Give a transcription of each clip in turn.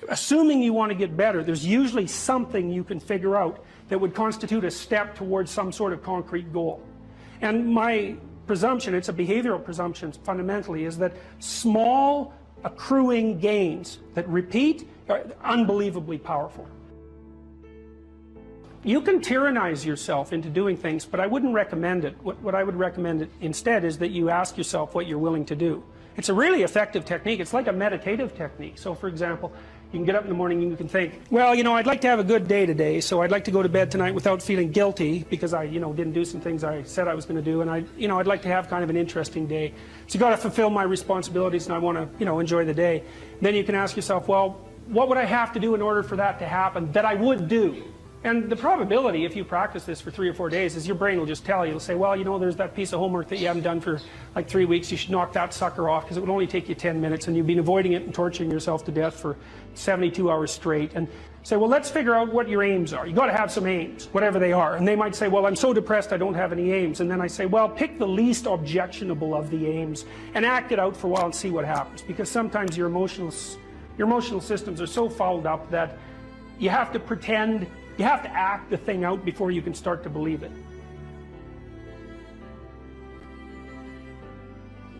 assuming you want to get better, there's usually something you can figure out that would constitute a step towards some sort of concrete goal. And my presumption, it's a behavioral presumption fundamentally, is that small accruing gains that repeat are unbelievably powerful. You can tyrannize yourself into doing things, but I wouldn't recommend it. What I would recommend it instead is that you ask yourself what you're willing to do. It's a really effective technique. It's like a meditative technique. So for example, you can get up in the morning and you can think, well, I'd like to have a good day today, so I'd like to go to bed tonight without feeling guilty because I, didn't do some things I said I was going to do, and I'd like to have kind of an interesting day. So you've got to fulfill my responsibilities, and I want to, enjoy the day. Then you can ask yourself, well, what would I have to do in order for that to happen that I would do? And the probability, if you practice this for 3 or 4 days, is your brain will just tell you. It'll say, well, there's that piece of homework that you haven't done for like 3 weeks. You should knock that sucker off because it would only take you 10 minutes and you've been avoiding it and torturing yourself to death for 72 hours straight. And say, well, let's figure out what your aims are. You've got to have some aims, whatever they are. And they might say, well, I'm so depressed I don't have any aims. And then I say, well, pick the least objectionable of the aims and act it out for a while and see what happens. Because sometimes your emotional systems are so fouled up that you have to pretend. You have to act the thing out before you can start to believe it.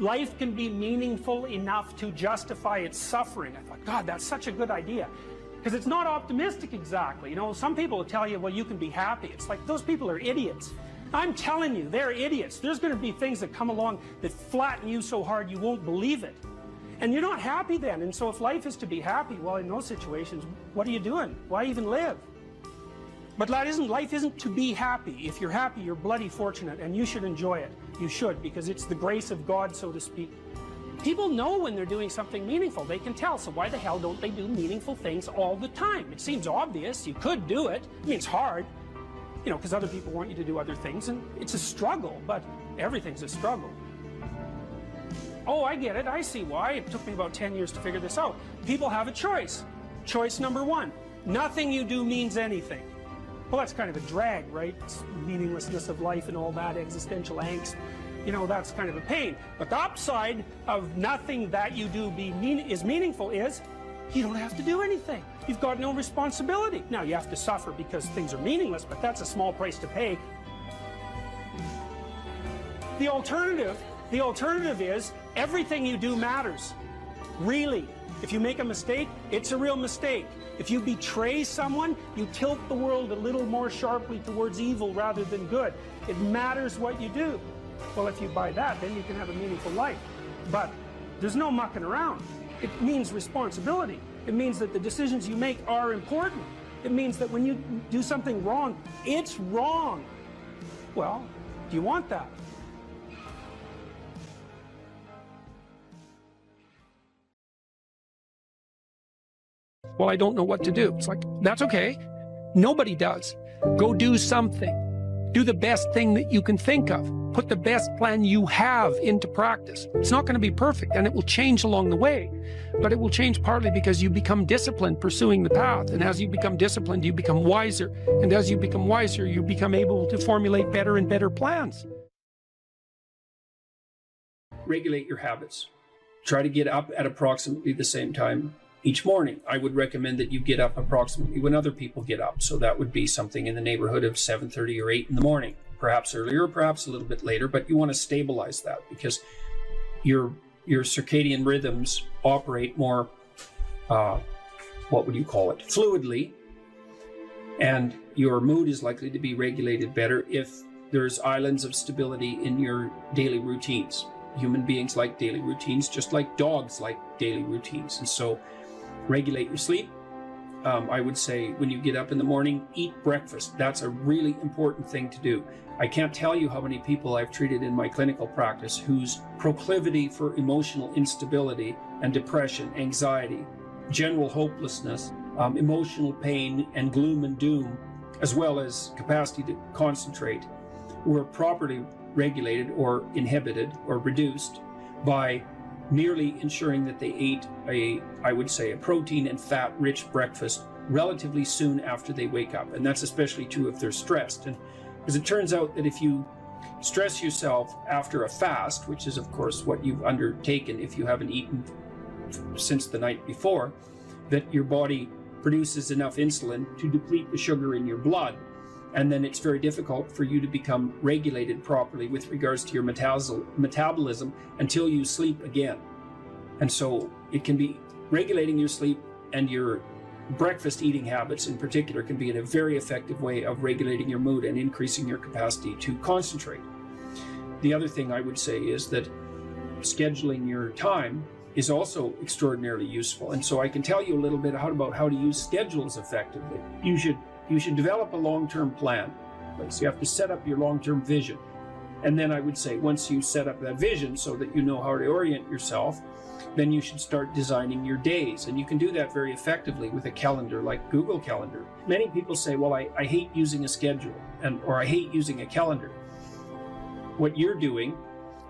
Life can be meaningful enough to justify its suffering. I thought, God, that's such a good idea. Because it's not optimistic exactly. Some people will tell you, well, you can be happy. It's like, those people are idiots. I'm telling you, they're idiots. There's going to be things that come along that flatten you so hard you won't believe it. And you're not happy then. And so if life is to be happy, well, in those situations, what are you doing? Why even live? But life isn't to be happy. If you're happy, you're bloody fortunate, and you should enjoy it. You should, because it's the grace of God, so to speak. People know when they're doing something meaningful. They can tell, so why the hell don't they do meaningful things all the time? It seems obvious. You could do it. I mean, it's hard, because other people want you to do other things, and it's a struggle, but everything's a struggle. Oh, I get it. I see why. It took me about 10 years to figure this out. People have a choice. Choice number 1. Nothing you do means anything. Well, that's kind of a drag, right? It's meaninglessness of life and all that existential angst. That's kind of a pain. But the upside of nothing that you do is meaningful is you don't have to do anything. You've got no responsibility. Now, you have to suffer because things are meaningless, but that's a small price to pay. The alternative is everything you do matters. Really. If you make a mistake, it's a real mistake. If you betray someone, you tilt the world a little more sharply towards evil rather than good. It matters what you do. Well, if you buy that, then you can have a meaningful life. But there's no mucking around. It means responsibility. It means that the decisions you make are important. It means that when you do something wrong, it's wrong. Well, do you want that? Well, I don't know what to do. It's like, that's okay. Nobody does. Go do something. Do the best thing that you can think of. Put the best plan you have into practice. It's not going to be perfect, and it will change along the way. But it will change partly because you become disciplined pursuing the path. And as you become disciplined, you become wiser. And as you become wiser, you become able to formulate better and better plans. Regulate your habits. Try to get up at approximately the same time each morning. I would recommend that you get up approximately when other people get up. So that would be something in the neighborhood of 7:30 or 8 in the morning, perhaps earlier, perhaps a little bit later, but you want to stabilize that because your circadian rhythms operate more, fluidly, and your mood is likely to be regulated better if there's islands of stability in your daily routines. Human beings like daily routines, just like dogs like daily routines. And so regulate your sleep. I would say when you get up in the morning, eat breakfast. That's a really important thing to do. I can't tell you how many people I've treated in my clinical practice whose proclivity for emotional instability and depression, anxiety, general hopelessness, emotional pain and gloom and doom, as well as capacity to concentrate, were properly regulated or inhibited or reduced by merely ensuring that they ate I would say, a protein and fat-rich breakfast relatively soon after they wake up. And that's especially true if they're stressed. And because it turns out that if you stress yourself after a fast, which is of course what you've undertaken if you haven't eaten since the night before, that your body produces enough insulin to deplete the sugar in your blood. And then it's very difficult for you to become regulated properly with regards to your metabolism until you sleep again. And so it can be regulating your sleep, and your breakfast eating habits in particular can be a very effective way of regulating your mood and increasing your capacity to concentrate. The other thing I would say is that scheduling your time is also extraordinarily useful. And so I can tell you a little bit about how to use schedules effectively. You should develop a long-term plan. So you have to set up your long-term vision. And then I would say, once you set up that vision so that you know how to orient yourself, then you should start designing your days. And you can do that very effectively with a calendar like Google Calendar. Many people say, well, I hate using a schedule, or I hate using a calendar. What you're doing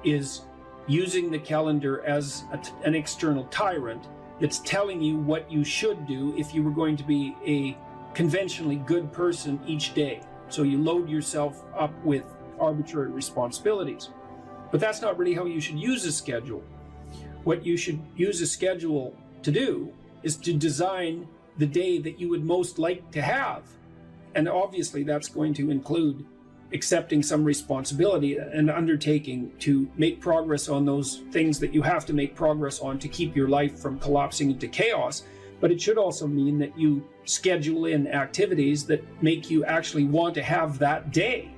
is using the calendar as an external tyrant that's telling you what you should do if you were going to be a conventionally good person each day. So you load yourself up with arbitrary responsibilities. But that's not really how you should use a schedule. What you should use a schedule to do is to design the day that you would most like to have. And obviously that's going to include accepting some responsibility and undertaking to make progress on those things that you have to make progress on to keep your life from collapsing into chaos. But it should also mean that you schedule in activities that make you actually want to have that day.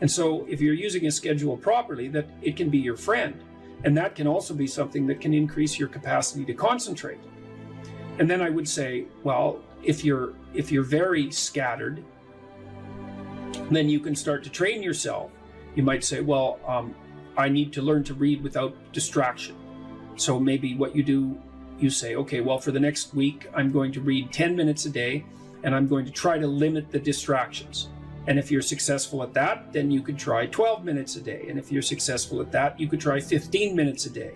And so if you're using a schedule properly, that it can be your friend. And that can also be something that can increase your capacity to concentrate. And then I would say, well, if you're very scattered, then you can start to train yourself. You might say, well, I need to learn to read without distraction. So maybe what you do, you say, okay, well, for the next week, I'm going to read 10 minutes a day, and I'm going to try to limit the distractions. And if you're successful at that, then you could try 12 minutes a day. And if you're successful at that, you could try 15 minutes a day.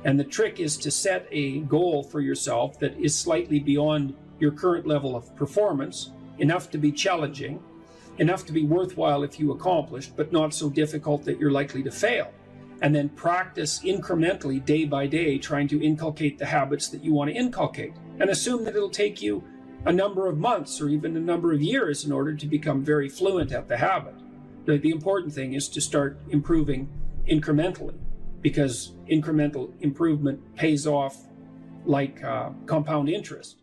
And the trick is to set a goal for yourself that is slightly beyond your current level of performance, enough to be challenging, enough to be worthwhile if you accomplish, but not so difficult that you're likely to fail. And then practice incrementally, day by day, trying to inculcate the habits that you want to inculcate. And assume that it'll take you a number of months or even a number of years in order to become very fluent at the habit. The important thing is to start improving incrementally, because incremental improvement pays off like compound interest.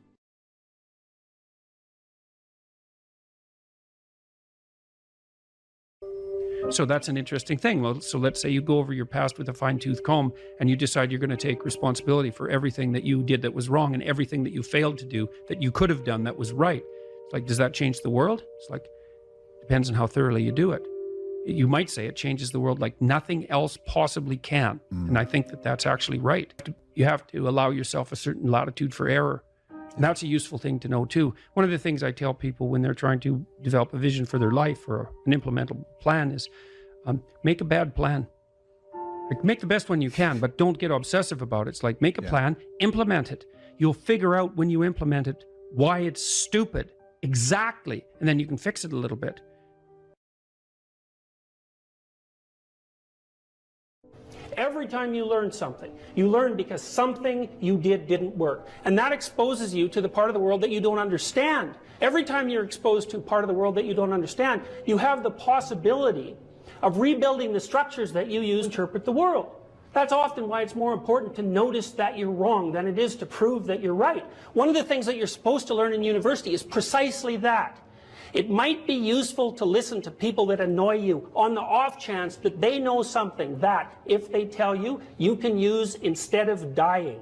So that's an interesting thing. Well, so let's say you go over your past with a fine-tooth comb and you decide you're going to take responsibility for everything that you did that was wrong and everything that you failed to do that you could have done that was right. It's like, does that change the world? It's like, depends on how thoroughly you do it. You might say it changes the world like nothing else possibly can. And I think that that's actually right. You have to allow yourself a certain latitude for error. And that's a useful thing to know too. One of the things I tell people when they're trying to develop a vision for their life or an implementable plan is make a bad plan. Like, make the best one you can, but don't get obsessive about it. It's like, make a plan, implement it. You'll figure out when you implement it why it's stupid. Exactly. And then you can fix it a little bit. Every time you learn something, you learn because something you did didn't work. And that exposes you to the part of the world that you don't understand. Every time you're exposed to a part of the world that you don't understand, you have the possibility of rebuilding the structures that you use to interpret the world. That's often why it's more important to notice that you're wrong than it is to prove that you're right. One of the things that you're supposed to learn in university is precisely that. It might be useful to listen to people that annoy you on the off chance that they know something that, if they tell you, you can use instead of dying.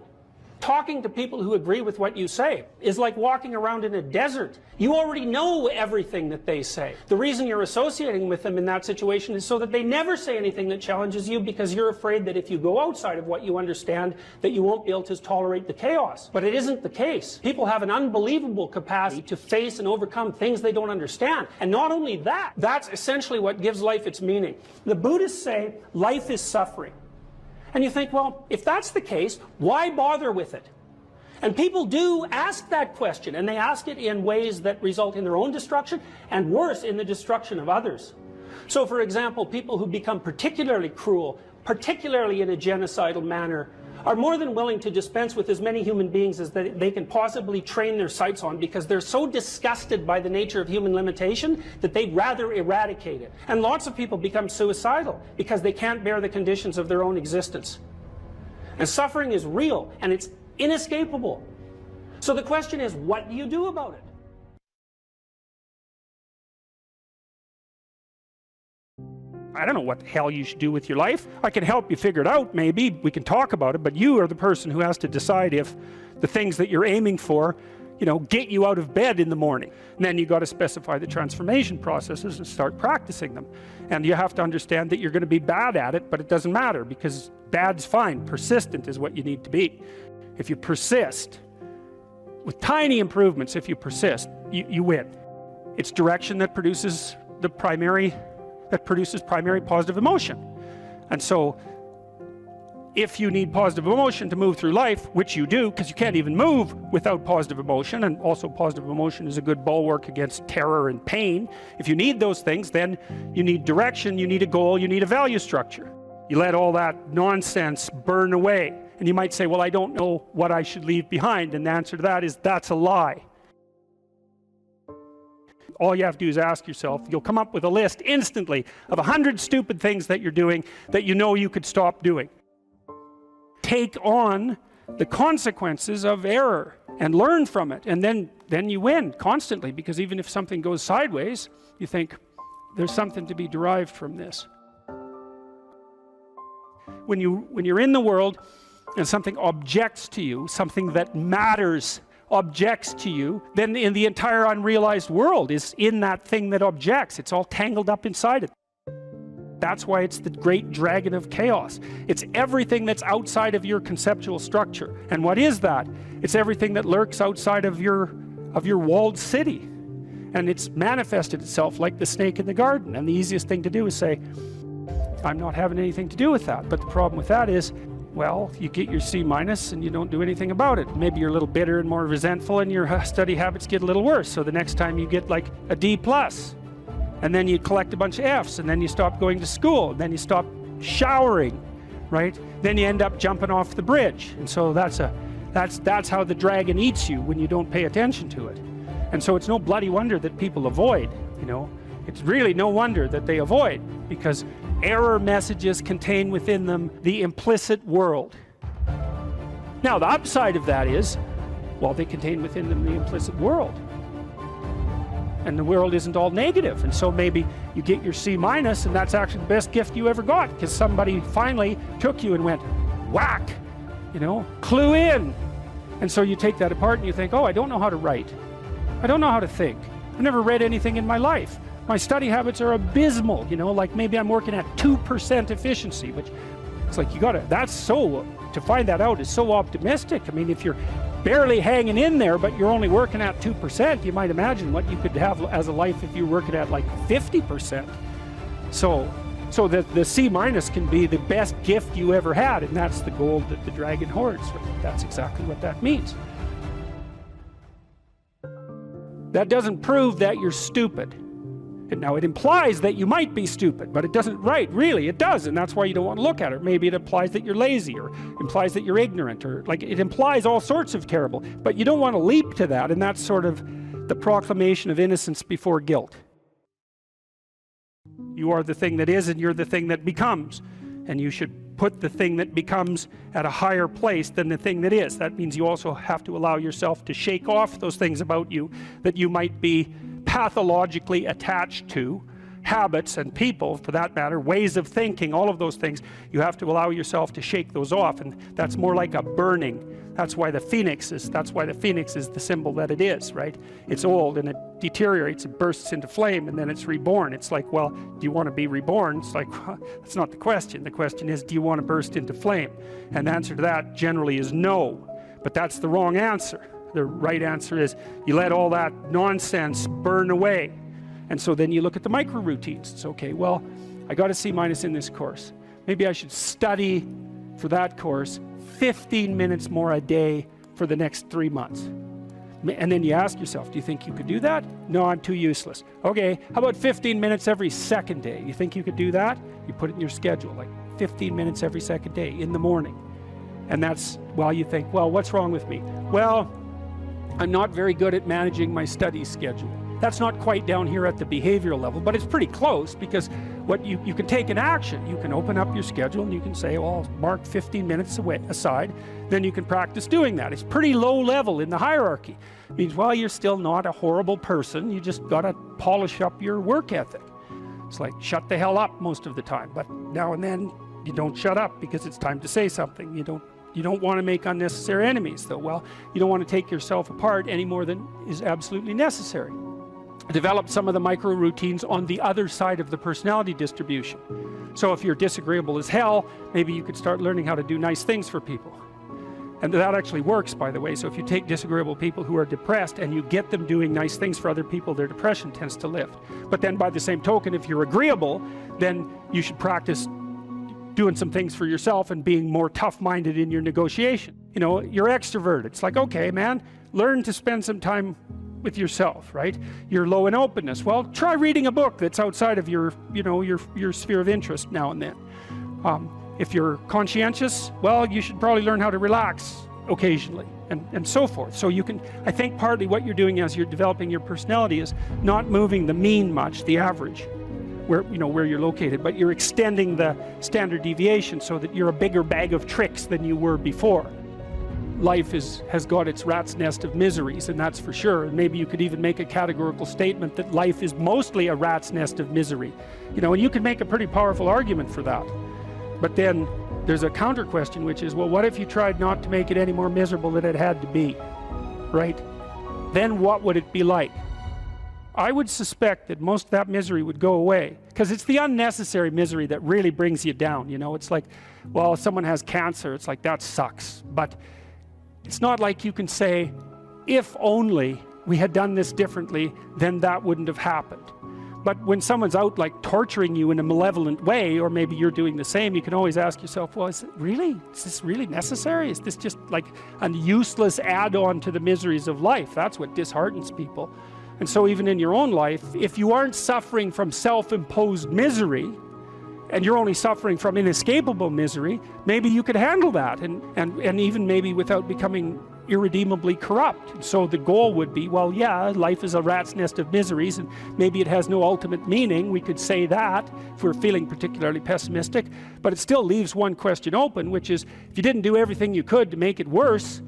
Talking to people who agree with what you say is like walking around in a desert. You already know everything that they say. The reason you're associating with them in that situation is so that they never say anything that challenges you, because you're afraid that if you go outside of what you understand, that you won't be able to tolerate the chaos. But it isn't the case. People have an unbelievable capacity to face and overcome things they don't understand. And not only that, that's essentially what gives life its meaning. The Buddhists say life is suffering. And you think, well, if that's the case, why bother with it? And people do ask that question, and they ask it in ways that result in their own destruction, and worse, in the destruction of others. So, for example, people who become particularly cruel, particularly in a genocidal manner, are more than willing to dispense with as many human beings as they can possibly train their sights on, because they're so disgusted by the nature of human limitation that they'd rather eradicate it. And lots of people become suicidal because they can't bear the conditions of their own existence. And suffering is real, and it's inescapable. So the question is, what do you do about it? I don't know what the hell you should do with your life. I can help you figure it out, maybe. We can talk about it, but you are the person who has to decide if the things that you're aiming for, you know, get you out of bed in the morning. And then you got to specify the transformation processes and start practicing them. And you have to understand that you're going to be bad at it, but it doesn't matter, because bad's fine. Persistent is what you need to be. If you persist, with tiny improvements, if you persist, you win. It's direction that produces the primary positive emotion. And so if you need positive emotion to move through life, which you do, because you can't even move without positive emotion, and also positive emotion is a good bulwark against terror and pain. If you need those things, then you need direction, you need a goal, you need a value structure. You let all that nonsense burn away. And you might say, well, I don't know what I should leave behind. And the answer to that is, that's a lie. All you have to do is ask yourself. You'll come up with a list instantly of 100 stupid things that you're doing that you know you could stop doing. Take on the consequences of error and learn from it, and then you win constantly, because even if something goes sideways, you think there's something to be derived from this. When you're in the world and something objects to you, something that matters objects to you, then in the entire unrealized world is in that thing that objects. It's all tangled up inside it. That's why it's the great dragon of chaos. It's everything that's outside of your conceptual structure. And what is that? It's everything that lurks outside of your walled city. And it's manifested itself like the snake in the garden. And the easiest thing to do is say, I'm not having anything to do with that. But the problem with that is, well, you get your C- and you don't do anything about it. Maybe you're a little bitter and more resentful, and your study habits get a little worse. So the next time you get like a D+, and then you collect a bunch of Fs, and then you stop going to school, and then you stop showering, right? Then you end up jumping off the bridge. And so that's how the dragon eats you when you don't pay attention to it. And so it's no bloody wonder that people avoid, you know. It's really no wonder that they avoid, because error messages contain within them the implicit world. Now, the upside of that is, well, they contain within them the implicit world. And the world isn't all negative. And so maybe you get your C-, and that's actually the best gift you ever got, because somebody finally took you and went, whack, you know, clue in. And so you take that apart and you think, oh, I don't know how to write. I don't know how to think. I've never read anything in my life. My study habits are abysmal, you know, like maybe I'm working at 2% efficiency, which it's like to find that out is so optimistic. I mean, if you're barely hanging in there, but you're only working at 2%, you might imagine what you could have as a life if you're working at like 50%. So the C- can be the best gift you ever had, and that's the gold that the dragon hoards. That's exactly what that means. That doesn't prove that you're stupid. Now, it implies that you might be stupid, but it doesn't, really, it does, and that's why you don't want to look at it. Maybe it implies that you're lazy, or implies that you're ignorant, or like it implies all sorts of terrible, but you don't want to leap to that, and that's sort of the proclamation of innocence before guilt. You are the thing that is, and you're the thing that becomes, and you should put the thing that becomes at a higher place than the thing that is. That means you also have to allow yourself to shake off those things about you that you might be pathologically attached to, habits and people, for that matter, ways of thinking, all of those things. You have to allow yourself to shake those off, and that's more like a burning. That's why the phoenix is the symbol that it is, right? It's old and it deteriorates, it bursts into flame, and then it's reborn. It's like, well, do you want to be reborn? It's like, well, that's not the question. The question is, do you want to burst into flame? And the answer to that generally is no, but that's the wrong answer. The right answer is you let all that nonsense burn away. And so then you look at the micro routines. It's okay, well, I got a C- in this course. Maybe I should study for that course 15 minutes more a day for the next 3 months. And then you ask yourself, do you think you could do that? No, I'm too useless. Okay, how about 15 minutes every second day? You think you could do that? You put it in your schedule, like 15 minutes every second day in the morning. And that's, well, you think, well, what's wrong with me? Well, I'm not very good at managing my study schedule. That's not quite down here at the behavioral level, but it's pretty close, because what you can take an action. You can open up your schedule and you can say, well, I'll mark 15 minutes aside, then you can practice doing that. It's pretty low level in the hierarchy. It means, well, you're still not a horrible person, you just gotta polish up your work ethic. It's like, shut the hell up most of the time, but now and then you don't shut up because it's time to say something. You don't want to make unnecessary enemies, though. Well, you don't want to take yourself apart any more than is absolutely necessary. Develop some of the micro routines on the other side of the personality distribution. So if you're disagreeable as hell, maybe you could start learning how to do nice things for people. And that actually works, by the way. So if you take disagreeable people who are depressed and you get them doing nice things for other people, their depression tends to lift. But then by the same token, if you're agreeable, then you should practice doing some things for yourself and being more tough-minded in your negotiation. You know, you're extroverted. It's like, okay, man, learn to spend some time with yourself, right? You're low in openness. Well, try reading a book that's outside of your, you know, your sphere of interest now and then. If you're conscientious, well, you should probably learn how to relax occasionally, and so forth. So you can, I think partly what you're doing as you're developing your personality is not moving the mean much, the average, where, you know, where you're located, but you're extending the standard deviation so that you're a bigger bag of tricks than you were before. Life has got its rat's nest of miseries, and that's for sure. And maybe you could even make a categorical statement that life is mostly a rat's nest of misery. You know, and you can make a pretty powerful argument for that. But then there's a counter question, which is, well, what if you tried not to make it any more miserable than it had to be, right? Then what would it be like? I would suspect that most of that misery would go away, because it's the unnecessary misery that really brings you down. You know, it's like, well, if someone has cancer, it's like, that sucks. But it's not like you can say, if only we had done this differently, then that wouldn't have happened. But when someone's out like torturing you in a malevolent way, or maybe you're doing the same, you can always ask yourself, well, is this really necessary? Is this just like a useless add-on to the miseries of life? That's what disheartens people. And so even in your own life, if you aren't suffering from self-imposed misery, and you're only suffering from inescapable misery, maybe you could handle that, and even maybe without becoming irredeemably corrupt. So the goal would be, well, yeah, life is a rat's nest of miseries, and maybe it has no ultimate meaning. We could say that if we're feeling particularly pessimistic, but it still leaves one question open, which is, if you didn't do everything you could to make it worse,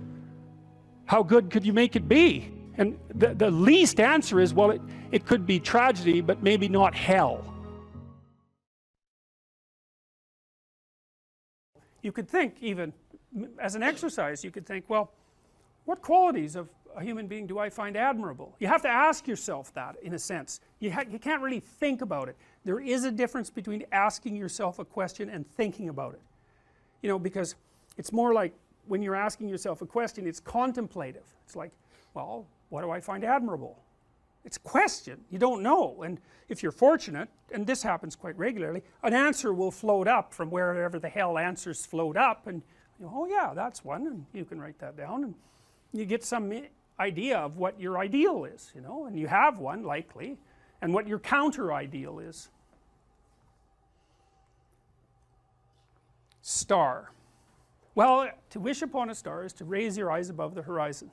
how good could you make it be? And the least answer is, well, it could be tragedy, but maybe not hell. You could think, even as an exercise, you could think, well, what qualities of a human being do I find admirable? You have to ask yourself that, in a sense. You can't really think about it. There is a difference between asking yourself a question and thinking about it. You know, because it's more like, when you're asking yourself a question, it's contemplative. It's like, well, what do I find admirable? It's a question. You don't know. And if you're fortunate, and this happens quite regularly, an answer will float up from wherever the hell answers float up, and you know, oh yeah, that's one, and you can write that down, and you get some idea of what your ideal is, you know, and you have one likely, and what your counter ideal is. Star. Well, to wish upon a star is to raise your eyes above the horizon,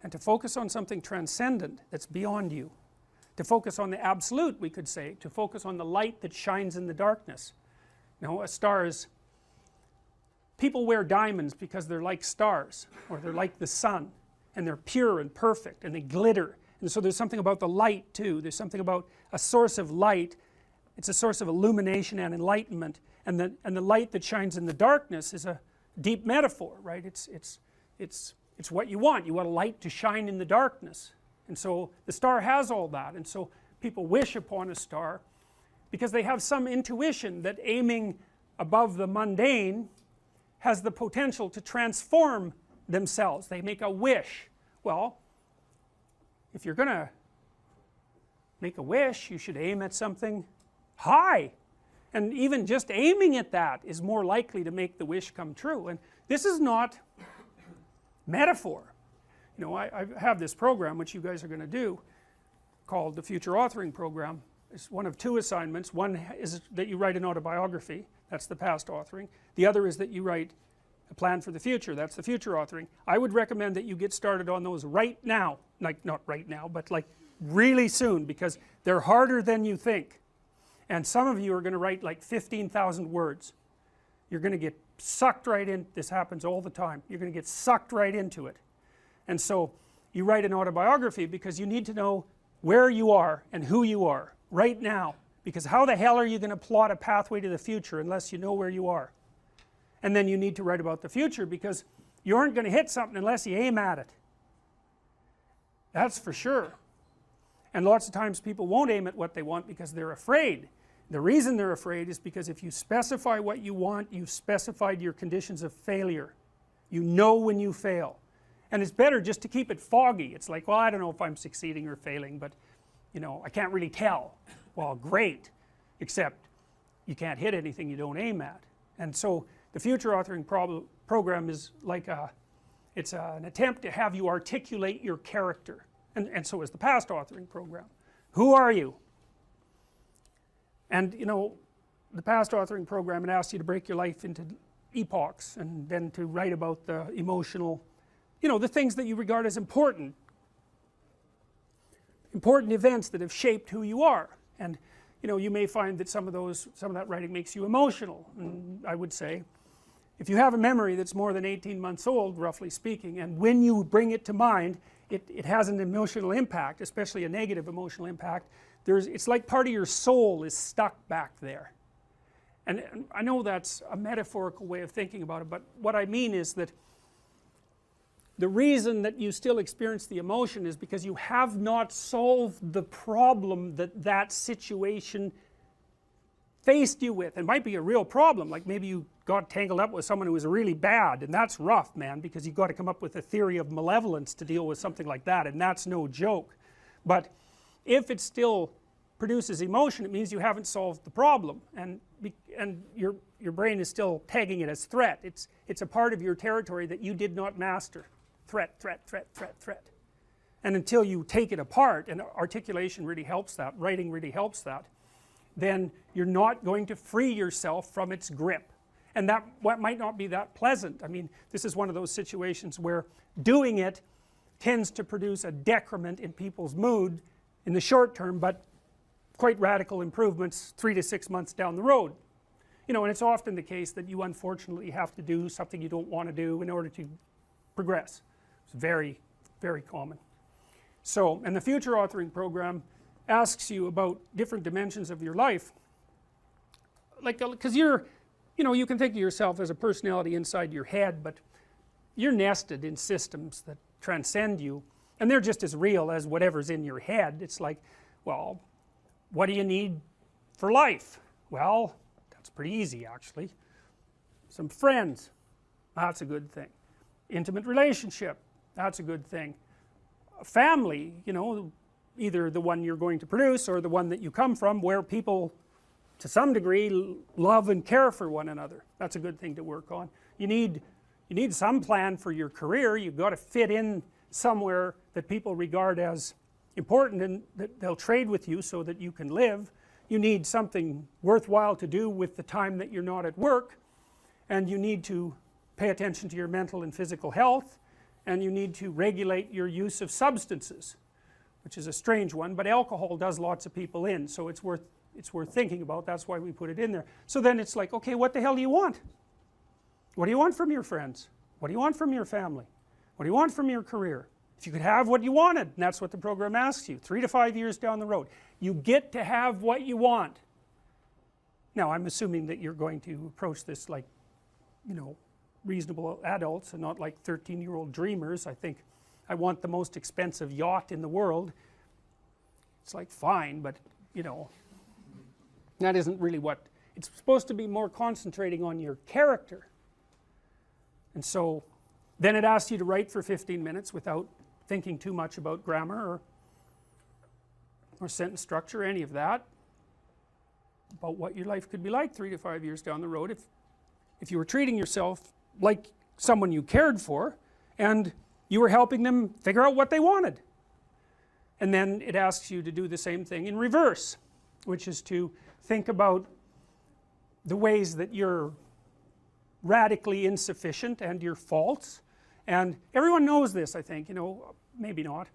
and to focus on something transcendent that's beyond you. To focus on the absolute, we could say, to focus on the light that shines in the darkness. You know, a star is, people wear diamonds because they're like stars, or they're like the sun, and they're pure and perfect, and they glitter. And so there's something about the light too. There's something about a source of light. It's a source of illumination and enlightenment, and the light that shines in the darkness is a deep metaphor, right? It's what you want. You want a light to shine in the darkness. And so the star has all that, and so people wish upon a star because they have some intuition that aiming above the mundane has the potential to transform themselves. They make a wish. Well, if you're going to make a wish, you should aim at something high, and even just aiming at that is more likely to make the wish come true. And this is not metaphor. You know, I have this program which you guys are going to do called the Future Authoring Program. It's one of two assignments. One is that you write an autobiography, that's the past authoring. The other is that you write a plan for the future. That's the future authoring. I would recommend that you get started on those right now, like not right now, but like really soon, because they're harder than you think. And some of you are going to write like 15,000 words. You're going to get sucked right in. This happens all the time. You're going to get sucked right into it. And so you write an autobiography because you need to know where you are and who you are right now, because how the hell are you going to plot a pathway to the future unless you know where you are? And then you need to write about the future, because you aren't going to hit something unless you aim at it. That's for sure. And lots of times people won't aim at what they want because they're afraid. The reason they're afraid is because if you specify what you want, you've specified your conditions of failure. You know when you fail. And it's better just to keep it foggy. It's like, well, I don't know if I'm succeeding or failing, but you know, I can't really tell. Well, great, except you can't hit anything you don't aim at. And so the future authoring program is like it's an attempt to have you articulate your character. And so is the past authoring program. Who are you? And you know, the past authoring program, it asks you to break your life into epochs and then to write about the emotional, you know, the things that you regard as important events that have shaped who you are. And you know, you may find that some of that writing makes you emotional. And I would say, if you have a memory that's more than 18 months old, roughly speaking, and when you bring it to mind, it has an emotional impact, especially a negative emotional impact. It's like part of your soul is stuck back there. And I know that's a metaphorical way of thinking about it, but what I mean is that the reason that you still experience the emotion is because you have not solved the problem that that situation faced you with. It might be a real problem, like maybe you got tangled up with someone who was really bad, and that's rough, man, because you've got to come up with a theory of malevolence to deal with something like that, and that's no joke. But if it still produces emotion, it means you haven't solved the problem, and your brain is still tagging it as threat. It's a part of your territory that you did not master. Threat, threat, threat, threat, threat. And until you take it apart, and articulation really helps that, writing really helps that, then you're not going to free yourself from its grip. And that might not be that pleasant. I mean, this is one of those situations where doing it tends to produce a decrement in people's mood in the short term, but quite radical improvements 3 to 6 months down the road. You know, and it's often the case that you unfortunately have to do something you don't want to do in order to progress. It's very, very common. So, and the future authoring program asks you about different dimensions of your life, like, because you know, you can think of yourself as a personality inside your head, but you're nested in systems that transcend you, and they're just as real as whatever's in your head. It's like, well, what do you need for life? Well, that's pretty easy actually. Some friends, that's a good thing. Intimate relationship, that's a good thing. A family, you know, either the one you're going to produce or the one that you come from, where people to some degree love and care for one another. That's a good thing to work on. You need some plan for your career. You've got to fit in somewhere that people regard as important and that they'll trade with you so that you can live. You need something worthwhile to do with the time that you're not at work, and you need to pay attention to your mental and physical health, and you need to regulate your use of substances, which is a strange one, but alcohol does lots of people in, so it's worth thinking about. That's why we put it in there. So then it's like, okay, what the hell do you want? What do you want from your friends? What do you want from your family? What do you want from your career? If you could have what you wanted, and that's what the program asks you, 3 to 5 years down the road, you get to have what you want. Now I'm assuming that you're going to approach this like, you know, reasonable adults and not like 13-year-old dreamers. I think I want the most expensive yacht in the world. It's like, fine, but you know, that isn't really what it's supposed to be. More concentrating on your character. And so then it asks you to write for 15 minutes without thinking too much about grammar or sentence structure or any of that, about what your life could be like 3 to 5 years down the road if you were treating yourself like someone you cared for and you were helping them figure out what they wanted. And then it asks you to do the same thing in reverse, which is to think about the ways that you're radically insufficient and you're false. And everyone knows this, I think, you know, maybe not,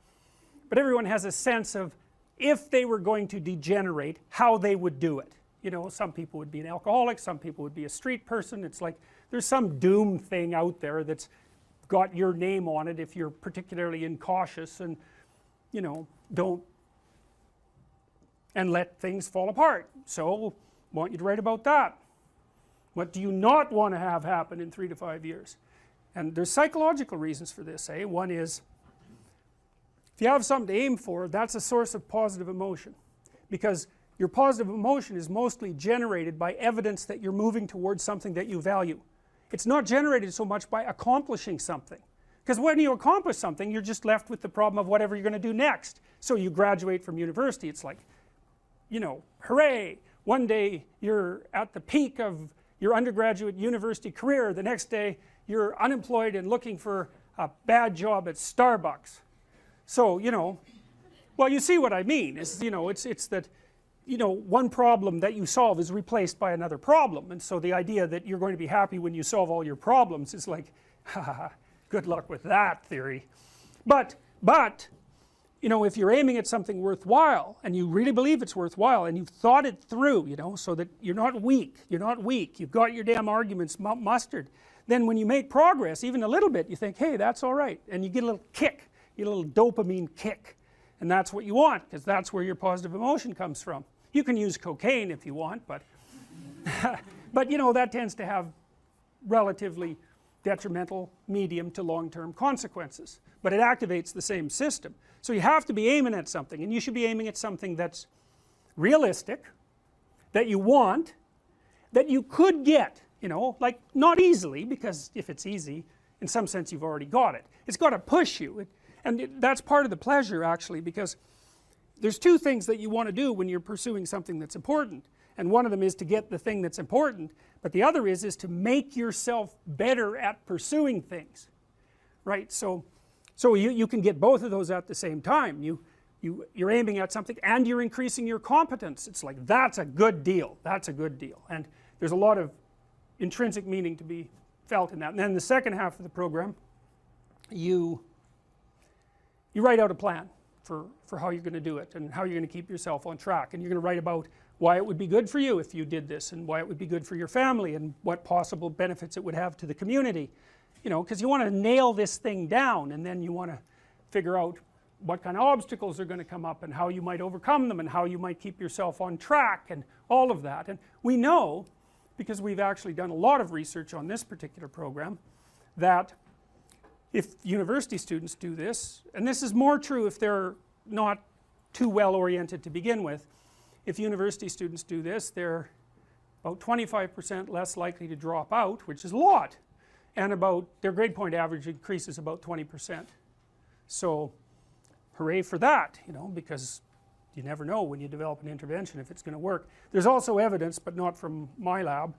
but everyone has a sense of if they were going to degenerate, how they would do it. You know, some people would be an alcoholic, some people would be a street person. It's like there's some doom thing out there that's got your name on it if you're particularly incautious and, you know, don't and let things fall apart. So I want you to write about that. What do you not want to have happen in 3 to 5 years? And there's psychological reasons for this, eh? One is, if you have something to aim for, that's a source of positive emotion, because your positive emotion is mostly generated by evidence that you're moving towards something that you value. It's not generated so much by accomplishing something, because when you accomplish something you're just left with the problem of whatever you're going to do next. So you graduate from university, it's like, you know, hooray, one day you're at the peak of your undergraduate university career, the next day you're unemployed and looking for a bad job at Starbucks. So, you know, well, you see what I mean, is, you know, it's that, you know, one problem that you solve is replaced by another problem, and so the idea that you're going to be happy when you solve all your problems is like, haha, good luck with that theory. But, you know, if you're aiming at something worthwhile, and you really believe it's worthwhile, and you've thought it through, you know, so that you're not weak, you've got your damn arguments mustered, then when you make progress, even a little bit, you think, hey, that's alright, and you get a little kick, you get a little dopamine kick, and that's what you want, because that's where your positive emotion comes from. You can use cocaine if you want, but but you know, that tends to have relatively detrimental medium to long-term consequences, but it activates the same system. So you have to be aiming at something, and you should be aiming at something that's realistic, that you want, that you could get, you know, like not easily, because if it's easy, in some sense you've already got it. It's got to push you, that's part of the pleasure actually, because there's two things that you want to do when you're pursuing something that's important, and one of them is to get the thing that's important, but the other is to make yourself better at pursuing things, right? So you can get both of those at the same time. You're aiming at something and you're increasing your competence. It's like, that's a good deal, that's a good deal, and there's a lot of intrinsic meaning to be felt in that. And then the second half of the program, you write out a plan for how you're going to do it, and how you're going to keep yourself on track, and you're going to write about why it would be good for you if you did this, and why it would be good for your family, and what possible benefits it would have to the community, you know, because you want to nail this thing down, and then you want to figure out what kind of obstacles are going to come up, and how you might overcome them, and how you might keep yourself on track, and all of that. And we know, because we've actually done a lot of research on this particular program, that if university students do this, and this is more true if they're not too well oriented to begin with, if university students do this, they're about 25% less likely to drop out, which is a lot, and about their grade point average increases about 20%. So hooray for that, you know, because you never know when you develop an intervention if it's going to work. There's also evidence, but not from my lab,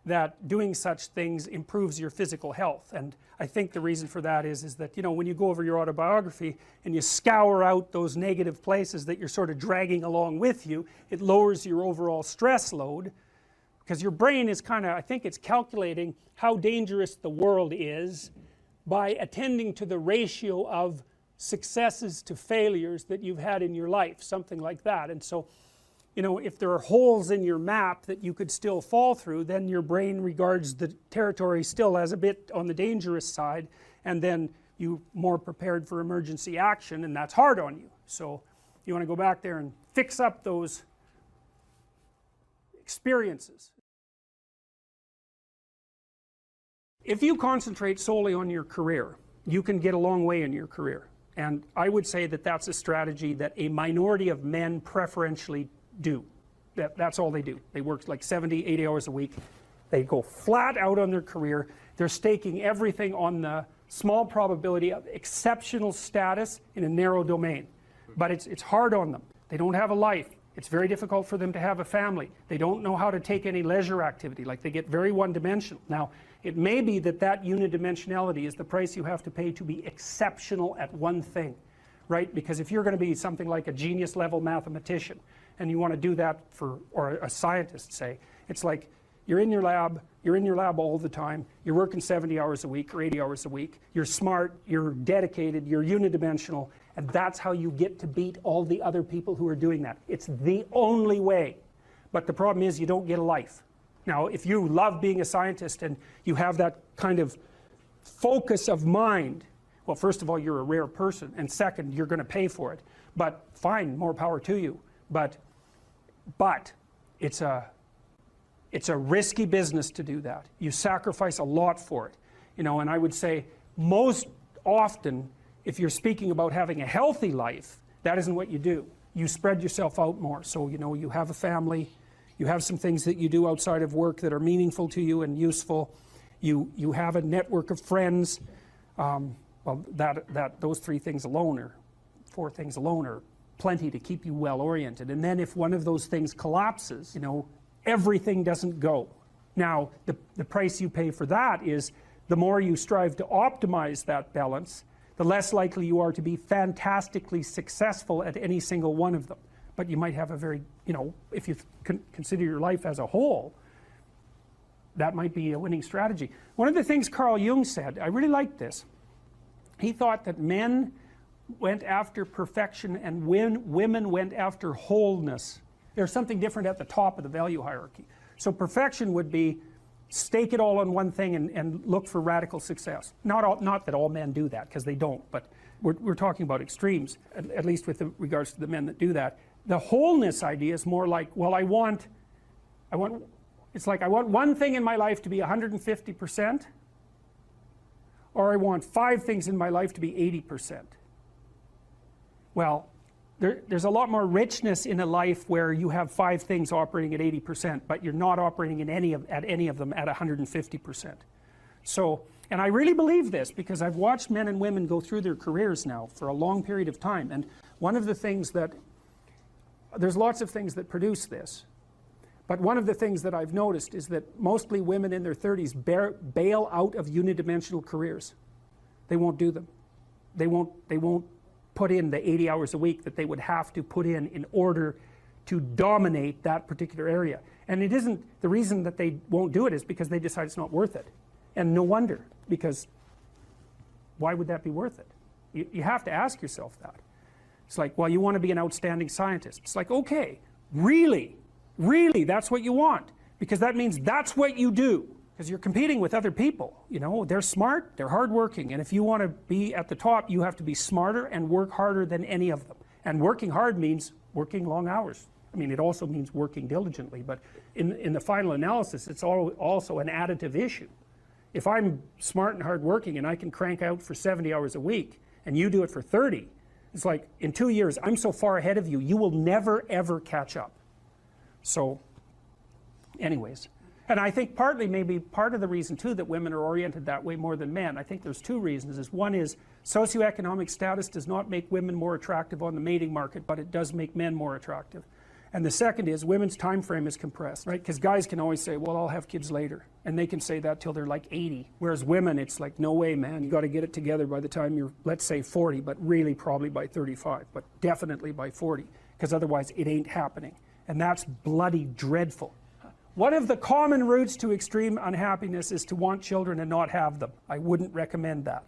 that doing such things improves your physical health, and I think the reason for that is that, you know, when you go over your autobiography and you scour out those negative places that you're sort of dragging along with you, it lowers your overall stress load, because your brain is kind of, I think it's calculating how dangerous the world is by attending to the ratio of successes to failures that you've had in your life, something like that. And so, you know, if there are holes in your map that you could still fall through, then your brain regards the territory still as a bit on the dangerous side, and then you're more prepared for emergency action, and that's hard on you. So you want to go back there and fix up those experiences. If you concentrate solely on your career, you can get a long way in your career, and I would say that that's a strategy that a minority of men preferentially do. That's all they do. They work like 70, 80 hours a week. They go flat out on their career. They're staking everything on the small probability of exceptional status in a narrow domain. But it's hard on them. They don't have a life. It's very difficult for them to have a family. They don't know how to take any leisure activity. Like, they get very one-dimensional. Now, it may be that that unidimensionality is the price you have to pay to be exceptional at one thing, right? Because if you're going to be something like a genius level mathematician, and you want to do that for, or a scientist say, it's like you're in your lab all the time, you're working 70 hours a week or 80 hours a week, you're smart, you're dedicated, you're unidimensional, and that's how you get to beat all the other people who are doing that. It's the only way. But the problem is you don't get a life. Now, if you love being a scientist and you have that kind of focus of mind, well, first of all, you're a rare person, and second, you're going to pay for it. But fine, more power to you. But it's a risky business to do that. You sacrifice a lot for it. You know, and I would say most often, if you're speaking about having a healthy life, that isn't what you do. You spread yourself out more. So, you know, you have a family, you have some things that you do outside of work that are meaningful to you and useful. You have a network of friends. Well, those 3 things alone, or 4 things alone, are plenty to keep you well oriented. And then if one of those things collapses, you know, everything doesn't go. Now, the price you pay for that is the more you strive to optimize that balance, the less likely you are to be fantastically successful at any single one of them. But you might have a very, you know, if you consider your life as a whole, that might be a winning strategy. One of the things Carl Jung said, I really liked this. He thought that men went after perfection and women went after wholeness. There's something different at the top of the value hierarchy. So perfection would be stake it all on one thing and look for radical success. Not that all men do that, because they don't, but we're talking about extremes, at least with regards to the men that do that. The wholeness idea is more like, well, it's like I want one thing in my life to be 150%, or I want 5 things in my life to be 80%. Well, there's a lot more richness in a life where you have 5 things operating at 80%, but you're not operating at any of them at 150%. So, and I really believe this because I've watched men and women go through their careers now for a long period of time, and one of the things that, there's lots of things that produce this, but one of the things that I've noticed is that mostly women in their 30s bail out of unidimensional careers. They won't do them. They won't put in the 80 hours a week that they would have to put in order to dominate that particular area. And it isn't, the reason that they won't do it is because they decide it's not worth it. And no wonder, because why would that be worth it? You have to ask yourself that. It's like, well, you want to be an outstanding scientist. It's like, okay, really, that's what you want, because that means that's what you do. Because you're competing with other people, you know, they're smart, they're hardworking, and if you want to be at the top, you have to be smarter and work harder than any of them. And working hard means working long hours. I mean, it also means working diligently, but in the final analysis, it's also an additive issue. If I'm smart and hardworking and I can crank out for 70 hours a week, and you do it for 30, it's like, in 2 years, I'm so far ahead of you, you will never, ever catch up. So, anyways. And I think partly, maybe part of the reason too that women are oriented that way more than men, I think there's 2 reasons. One is socioeconomic status does not make women more attractive on the mating market, but it does make men more attractive. And the second is women's time frame is compressed, right? Because guys can always say, well, I'll have kids later. And they can say that till they're like 80. Whereas women, it's like, no way, man, you got to get it together by the time you're, let's say 40, but really probably by 35, but definitely by 40, because otherwise it ain't happening. And that's bloody dreadful. One of the common routes to extreme unhappiness is to want children and not have them. I wouldn't recommend that.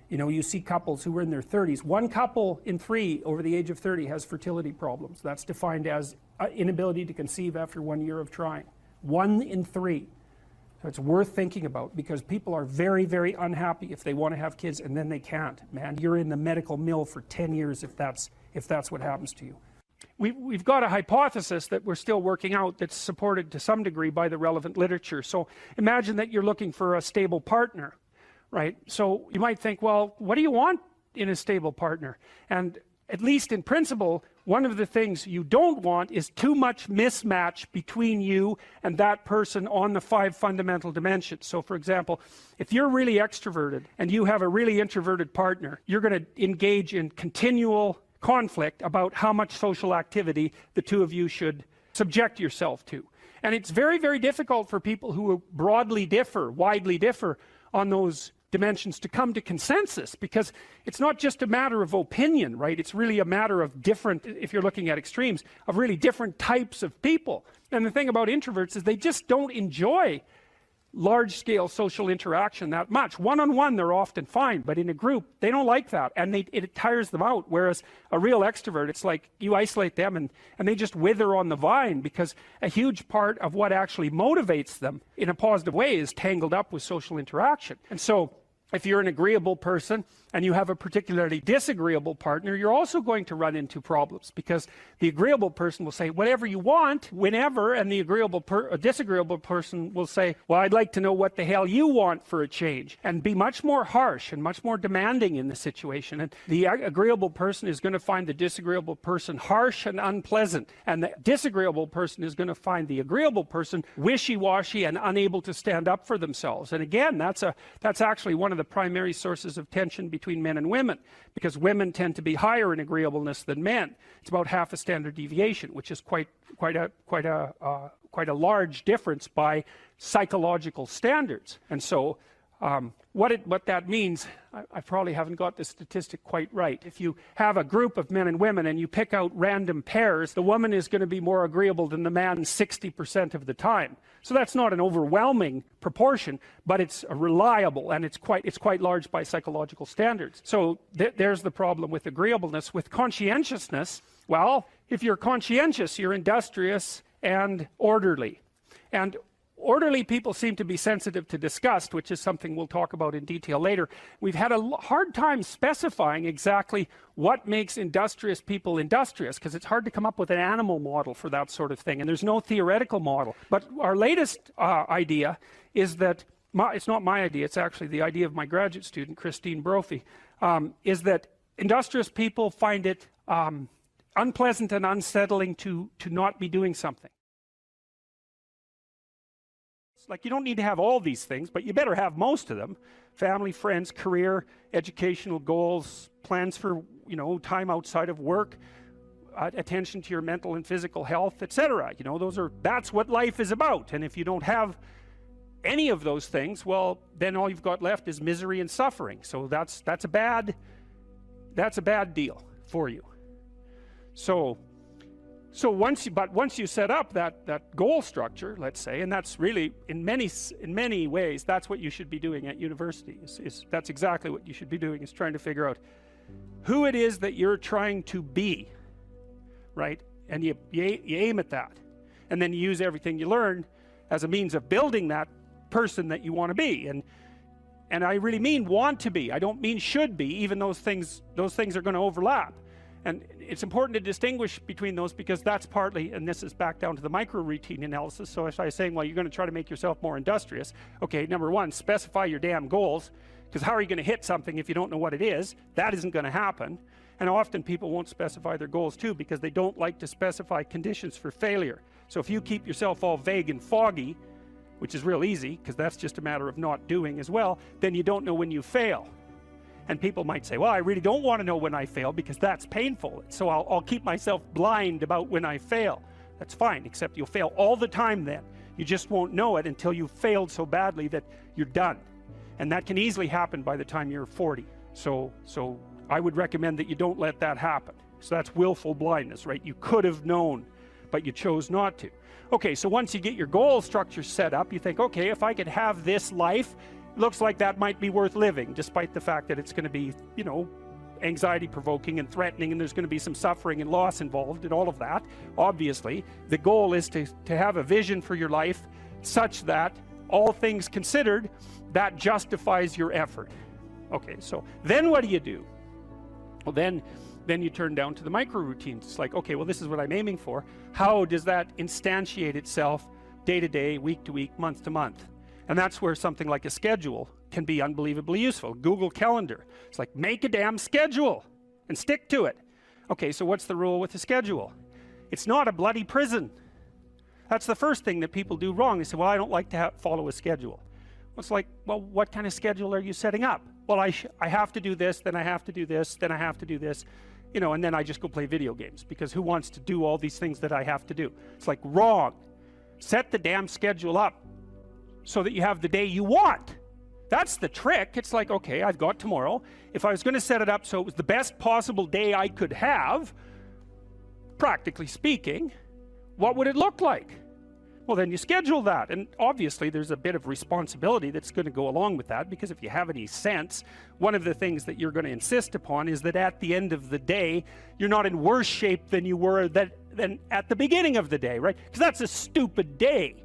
You know, you see couples who are in their 30s. 1 couple in 3 over the age of 30 has fertility problems. That's defined as inability to conceive after 1 year of trying. 1 in 3. So it's worth thinking about, because people are very, very unhappy if they want to have kids and then they can't. Man, you're in the medical mill for 10 years if that's what happens to you. We've got a hypothesis that we're still working out that's supported to some degree by the relevant literature. So imagine that you're looking for a stable partner, right? So you might think, well, what do you want in a stable partner? And at least in principle, one of the things you don't want is too much mismatch between you and that person on the 5 fundamental dimensions. So for example, if you're really extroverted and you have a really introverted partner, you're going to engage in continual conflict about how much social activity the 2 of you should subject yourself to. And it's very, very difficult for people who broadly differ, widely differ on those dimensions to come to consensus, because it's not just a matter of opinion, right? It's really a matter of different, if you're looking at extremes, of really different types of people. And the thing about introverts is they just don't enjoy large-scale social interaction that much. One-on-one they're often fine, but in a group they don't like that, and it tires them out. Whereas a real extrovert, it's like you isolate them and they just wither on the vine, because a huge part of what actually motivates them in a positive way is tangled up with social interaction. And so if you're an agreeable person and you have a particularly disagreeable partner, you're also going to run into problems, because the agreeable person will say whatever you want, whenever, and the disagreeable person will say, well, I'd like to know what the hell you want for a change, and be much more harsh and much more demanding in the situation. And the agreeable person is going to find the disagreeable person harsh and unpleasant, and the disagreeable person is going to find the agreeable person wishy-washy and unable to stand up for themselves. And again, that's actually one of the primary sources of tension between men and women, because women tend to be higher in agreeableness than men. It's about half a standard deviation, which is quite a large difference by psychological standards. And so what that means, I probably haven't got the statistic quite right. If you have a group of men and women and you pick out random pairs, the woman is going to be more agreeable than the man 60% of the time. So that's not an overwhelming proportion, but it's reliable, and it's quite large by psychological standards. So there's the problem with agreeableness. With conscientiousness, well, if you're conscientious, you're industrious and orderly. And orderly people seem to be sensitive to disgust, which is something we'll talk about in detail later. We've had a hard time specifying exactly what makes industrious people industrious, because it's hard to come up with an animal model for that sort of thing, and there's no theoretical model. But our latest idea is that, it's not my idea, it's actually the idea of my graduate student, Christine Brophy, is that industrious people find it unpleasant and unsettling to not be doing something. Like, you don't need to have all these things, but you better have most of them: family, friends, career, educational goals, plans for, time outside of work, attention to your mental and physical health, etc. That's what life is about. And if you don't have any of those things, well, then all you've got left is misery and suffering. So that's a bad deal for you. So once you set up that goal structure, let's say, and that's really in many ways that's what you should be doing at university. That's exactly what you should be doing, is trying to figure out who it is that you're trying to be, right? And you aim at that, and then you use everything you learn as a means of building that person that you want to be. And I really mean want to be. I don't mean should be. Even those things are going to overlap. And it's important to distinguish between those, because that's partly, and this is back down to the micro-routine analysis. So if I was saying, well, you're going to try to make yourself more industrious, okay, number one, specify your damn goals, because how are you going to hit something if you don't know what it is? That isn't going to happen. And often people won't specify their goals too, because they don't like to specify conditions for failure. So if you keep yourself all vague and foggy, which is real easy, because that's just a matter of not doing as well, then you don't know when you fail. And people might say, well, I really don't want to know when I fail, because that's painful. So I'll keep myself blind about when I fail. That's fine, except you'll fail all the time then. You just won't know it until you've failed so badly that you're done. And that can easily happen by the time you're 40. So I would recommend that you don't let that happen. So that's willful blindness, right? You could have known, but you chose not to. Okay, so once you get your goal structure set up, you think, okay, if I could have this life, looks like that might be worth living, despite the fact that it's going to be, anxiety provoking and threatening, and there's going to be some suffering and loss involved and all of that. Obviously, the goal is to have a vision for your life such that, all things considered, that justifies your effort. Okay, so then what do you do? Well, then you turn down to the micro routines. It's like, okay, well, this is what I'm aiming for. How does that instantiate itself day to day, week to week, month to month? And that's where something like a schedule can be unbelievably useful. Google Calendar. It's like, make a damn schedule and stick to it. Okay, so what's the rule with a schedule? It's not a bloody prison. That's the first thing that people do wrong. They say, well, I don't like to follow a schedule. Well, it's like, well, what kind of schedule are you setting up? Well, I have to do this, then I have to do this, then I have to do this, and then I just go play video games, because who wants to do all these things that I have to do? It's like, wrong. Set the damn schedule up so that you have the day you want. That's the trick. It's like, okay, I've got tomorrow. If I was going to set it up so it was the best possible day I could have, practically speaking, what would it look like? Well, then you schedule that. And obviously there's a bit of responsibility that's going to go along with that, because if you have any sense, one of the things that you're going to insist upon is that at the end of the day, you're not in worse shape than you were than at the beginning of the day, right? Because that's a stupid day.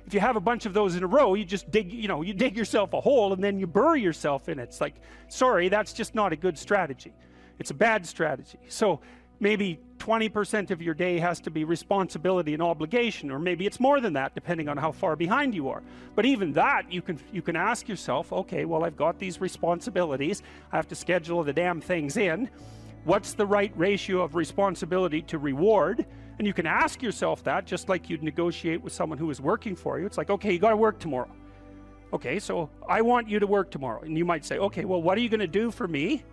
If you have a bunch of those in a row, you just dig, you dig yourself a hole and then you bury yourself in it. It's like, sorry, that's just not a good strategy. It's a bad strategy. So maybe 20% of your day has to be responsibility and obligation, or maybe it's more than that, depending on how far behind you are. But even that, you can ask yourself, okay, well, I've got these responsibilities. I have to schedule the damn things in. What's the right ratio of responsibility to reward? And you can ask yourself that, just like you'd negotiate with someone who is working for you. It's like, okay, you got to work tomorrow. Okay, so I want you to work tomorrow. And you might say, okay, well, what are you going to do for me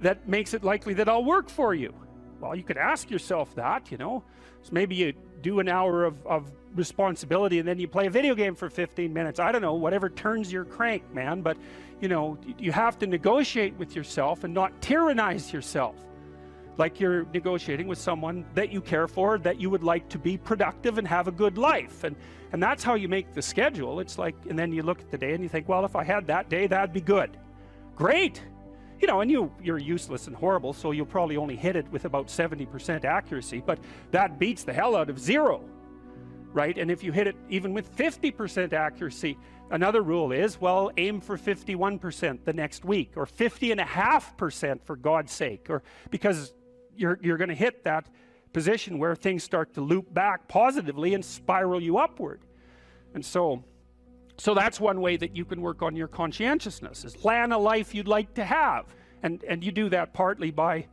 that makes it likely that I'll work for you? Well, you could ask yourself that, So maybe you do an hour of responsibility and then you play a video game for 15 minutes. I don't know, whatever turns your crank, man. But, you have to negotiate with yourself and not tyrannize yourself. Like you're negotiating with someone that you care for, that you would like to be productive and have a good life. And that's how you make the schedule. It's like, and then you look at the day and you think, well, if I had that day, that'd be good. Great. And you're useless and horrible, so you'll probably only hit it with about 70% accuracy, but that beats the hell out of 0, right? And if you hit it even with 50% accuracy, another rule is, well, aim for 51% the next week, or 50.5% for God's sake, or because you're going to hit that position where things start to loop back positively and spiral you upward. And so that's one way that you can work on your conscientiousness, is plan a life you'd like to have. And you do that partly by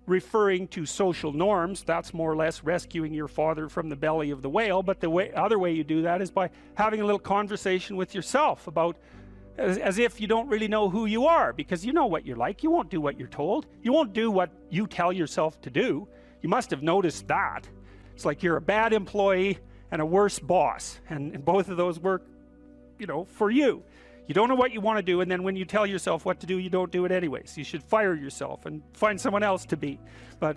referring to social norms. That's more or less rescuing your father from the belly of the whale. But the other way you do that is by having a little conversation with yourself about, as if you don't really know who you are, because you know what you're like. You won't do what you're told. You won't do what you tell yourself to do. You must have noticed that. It's like you're a bad employee and a worse boss. And both of those work for you. You don't know what you want to do, and then when you tell yourself what to do, you don't do it anyways. You should fire yourself and find someone else to be. But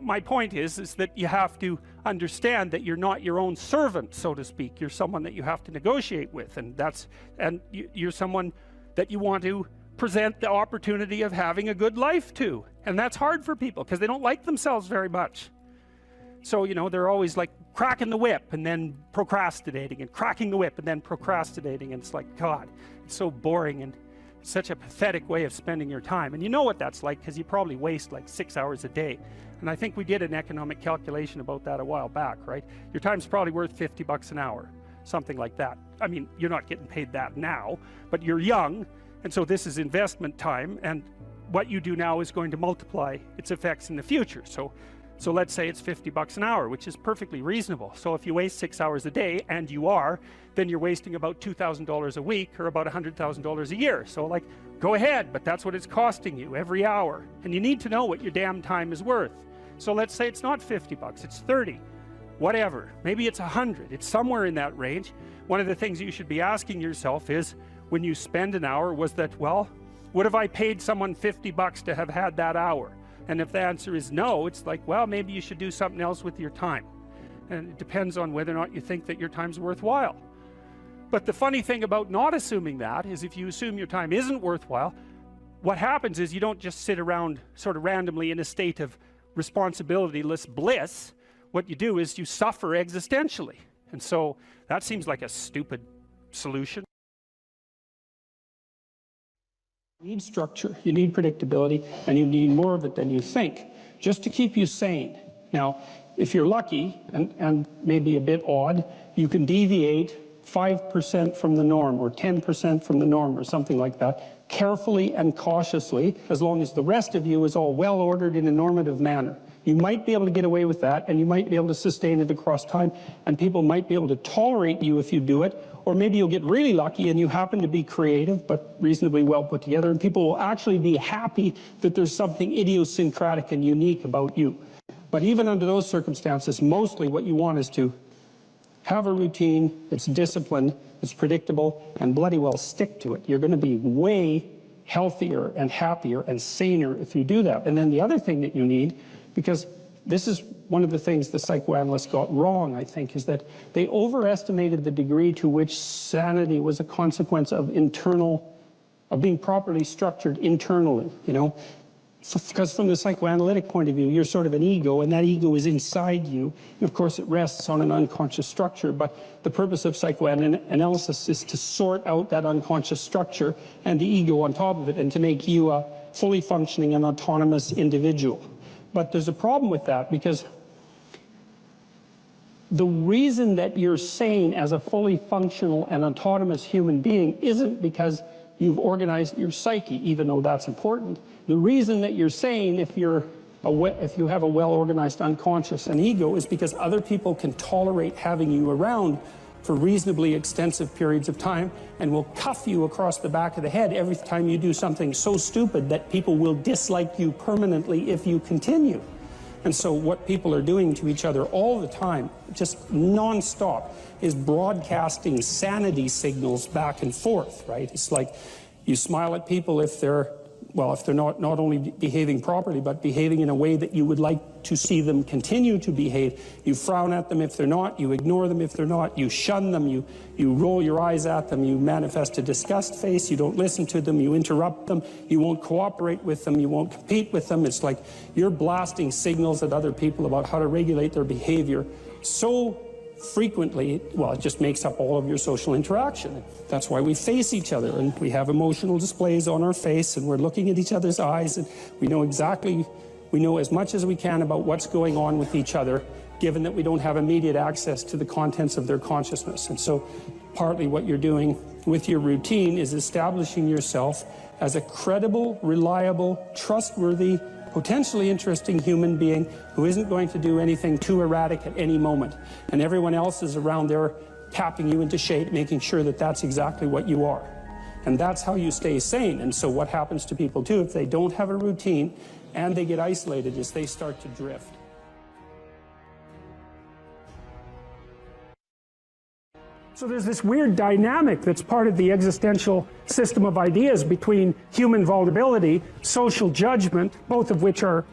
my point is that you have to understand that you're not your own servant, so to speak. You're someone that you have to negotiate with, and you're someone that you want to present the opportunity of having a good life to. And that's hard for people because they don't like themselves very much. So, they're always like cracking the whip and then procrastinating, and cracking the whip and then procrastinating. And it's like, God, it's so boring and such a pathetic way of spending your time. And you know what that's like, because you probably waste like 6 hours a day. And I think we did an economic calculation about that a while back, right? Your time's probably worth $50 an hour, something like that. I mean, you're not getting paid that now, but you're young. And so this is investment time. And what you do now is going to multiply its effects in the future. So let's say it's $50 an hour, which is perfectly reasonable. So if you waste 6 hours a day, and then you're wasting about $2,000 a week, or about $100,000 a year. So like, go ahead, but that's what it's costing you every hour. And you need to know what your damn time is worth. So let's say it's not $50, it's 30, whatever. Maybe it's 100, it's somewhere in that range. One of the things you should be asking yourself is, when you spend an hour, was that, well, would have I paid someone $50 to have had that hour? And if the answer is no, it's like, well, maybe you should do something else with your time. And it depends on whether or not you think that your time's worthwhile. But the funny thing about not assuming that is, if you assume your time isn't worthwhile, what happens is you don't just sit around sort of randomly in a state of responsibility-less bliss. What you do is you suffer existentially. And so that seems like a stupid solution. You need structure, you need predictability, and you need more of it than you think, just to keep you sane. Now, if you're lucky, and maybe a bit odd, you can deviate 5% from the norm, or 10% from the norm, or something like that, carefully and cautiously, as long as the rest of you is all well ordered in a normative manner. You might be able to get away with that, and you might be able to sustain it across time, and people might be able to tolerate you if you do it. Or maybe you'll get really lucky and you happen to be creative but reasonably well put together, and people will actually be happy that there's something idiosyncratic and unique about you. But even under those circumstances, mostly what you want is to have a routine that's disciplined, that's predictable, and bloody well stick to it. You're going to be way healthier and happier and saner if you do that. And then the other thing that you need, because this is one of the things the psychoanalysts got wrong, I think, is that they overestimated the degree to which sanity was a consequence of being properly structured internally, you know? Because from the psychoanalytic point of view, you're sort of an ego, and that ego is inside you. And of course, it rests on an unconscious structure, but the purpose of psychoanalysis is to sort out that unconscious structure and the ego on top of it, and to make you a fully functioning and autonomous individual. But there's a problem with that, because the reason that you're sane as a fully functional and autonomous human being isn't because you've organized your psyche, even though that's important. The reason that you're sane, if you have a well-organized unconscious and ego, is because other people can tolerate having you around for reasonably extensive periods of time, and will cuff you across the back of the head every time you do something so stupid that people will dislike you permanently if you continue. And so what people are doing to each other all the time, just non-stop, is broadcasting sanity signals back and forth, right? It's like you smile at people if they're not only behaving properly, but behaving in a way that you would like to see them continue to behave. You frown at them if they're not, you ignore them if they're not, you shun them, you roll your eyes at them, you manifest a disgust face, you don't listen to them, you interrupt them, you won't cooperate with them, you won't compete with them. It's like you're blasting signals at other people about how to regulate their behavior so frequently, well, it just makes up all of your social interaction. That's why we face each other, and we have emotional displays on our face, and we're looking at each other's eyes, and we know as much as we can about what's going on with each other, given that we don't have immediate access to the contents of their consciousness. And so partly what you're doing with your routine is establishing yourself as a credible, reliable, trustworthy, potentially interesting human being who isn't going to do anything too erratic at any moment. And everyone else is around there tapping you into shape, making sure that that's exactly what you are. And that's how you stay sane. And so what happens to people too, if they don't have a routine and they get isolated, is they start to drift. So there's this weird dynamic that's part of the existential system of ideas between human vulnerability, social judgment, both of which are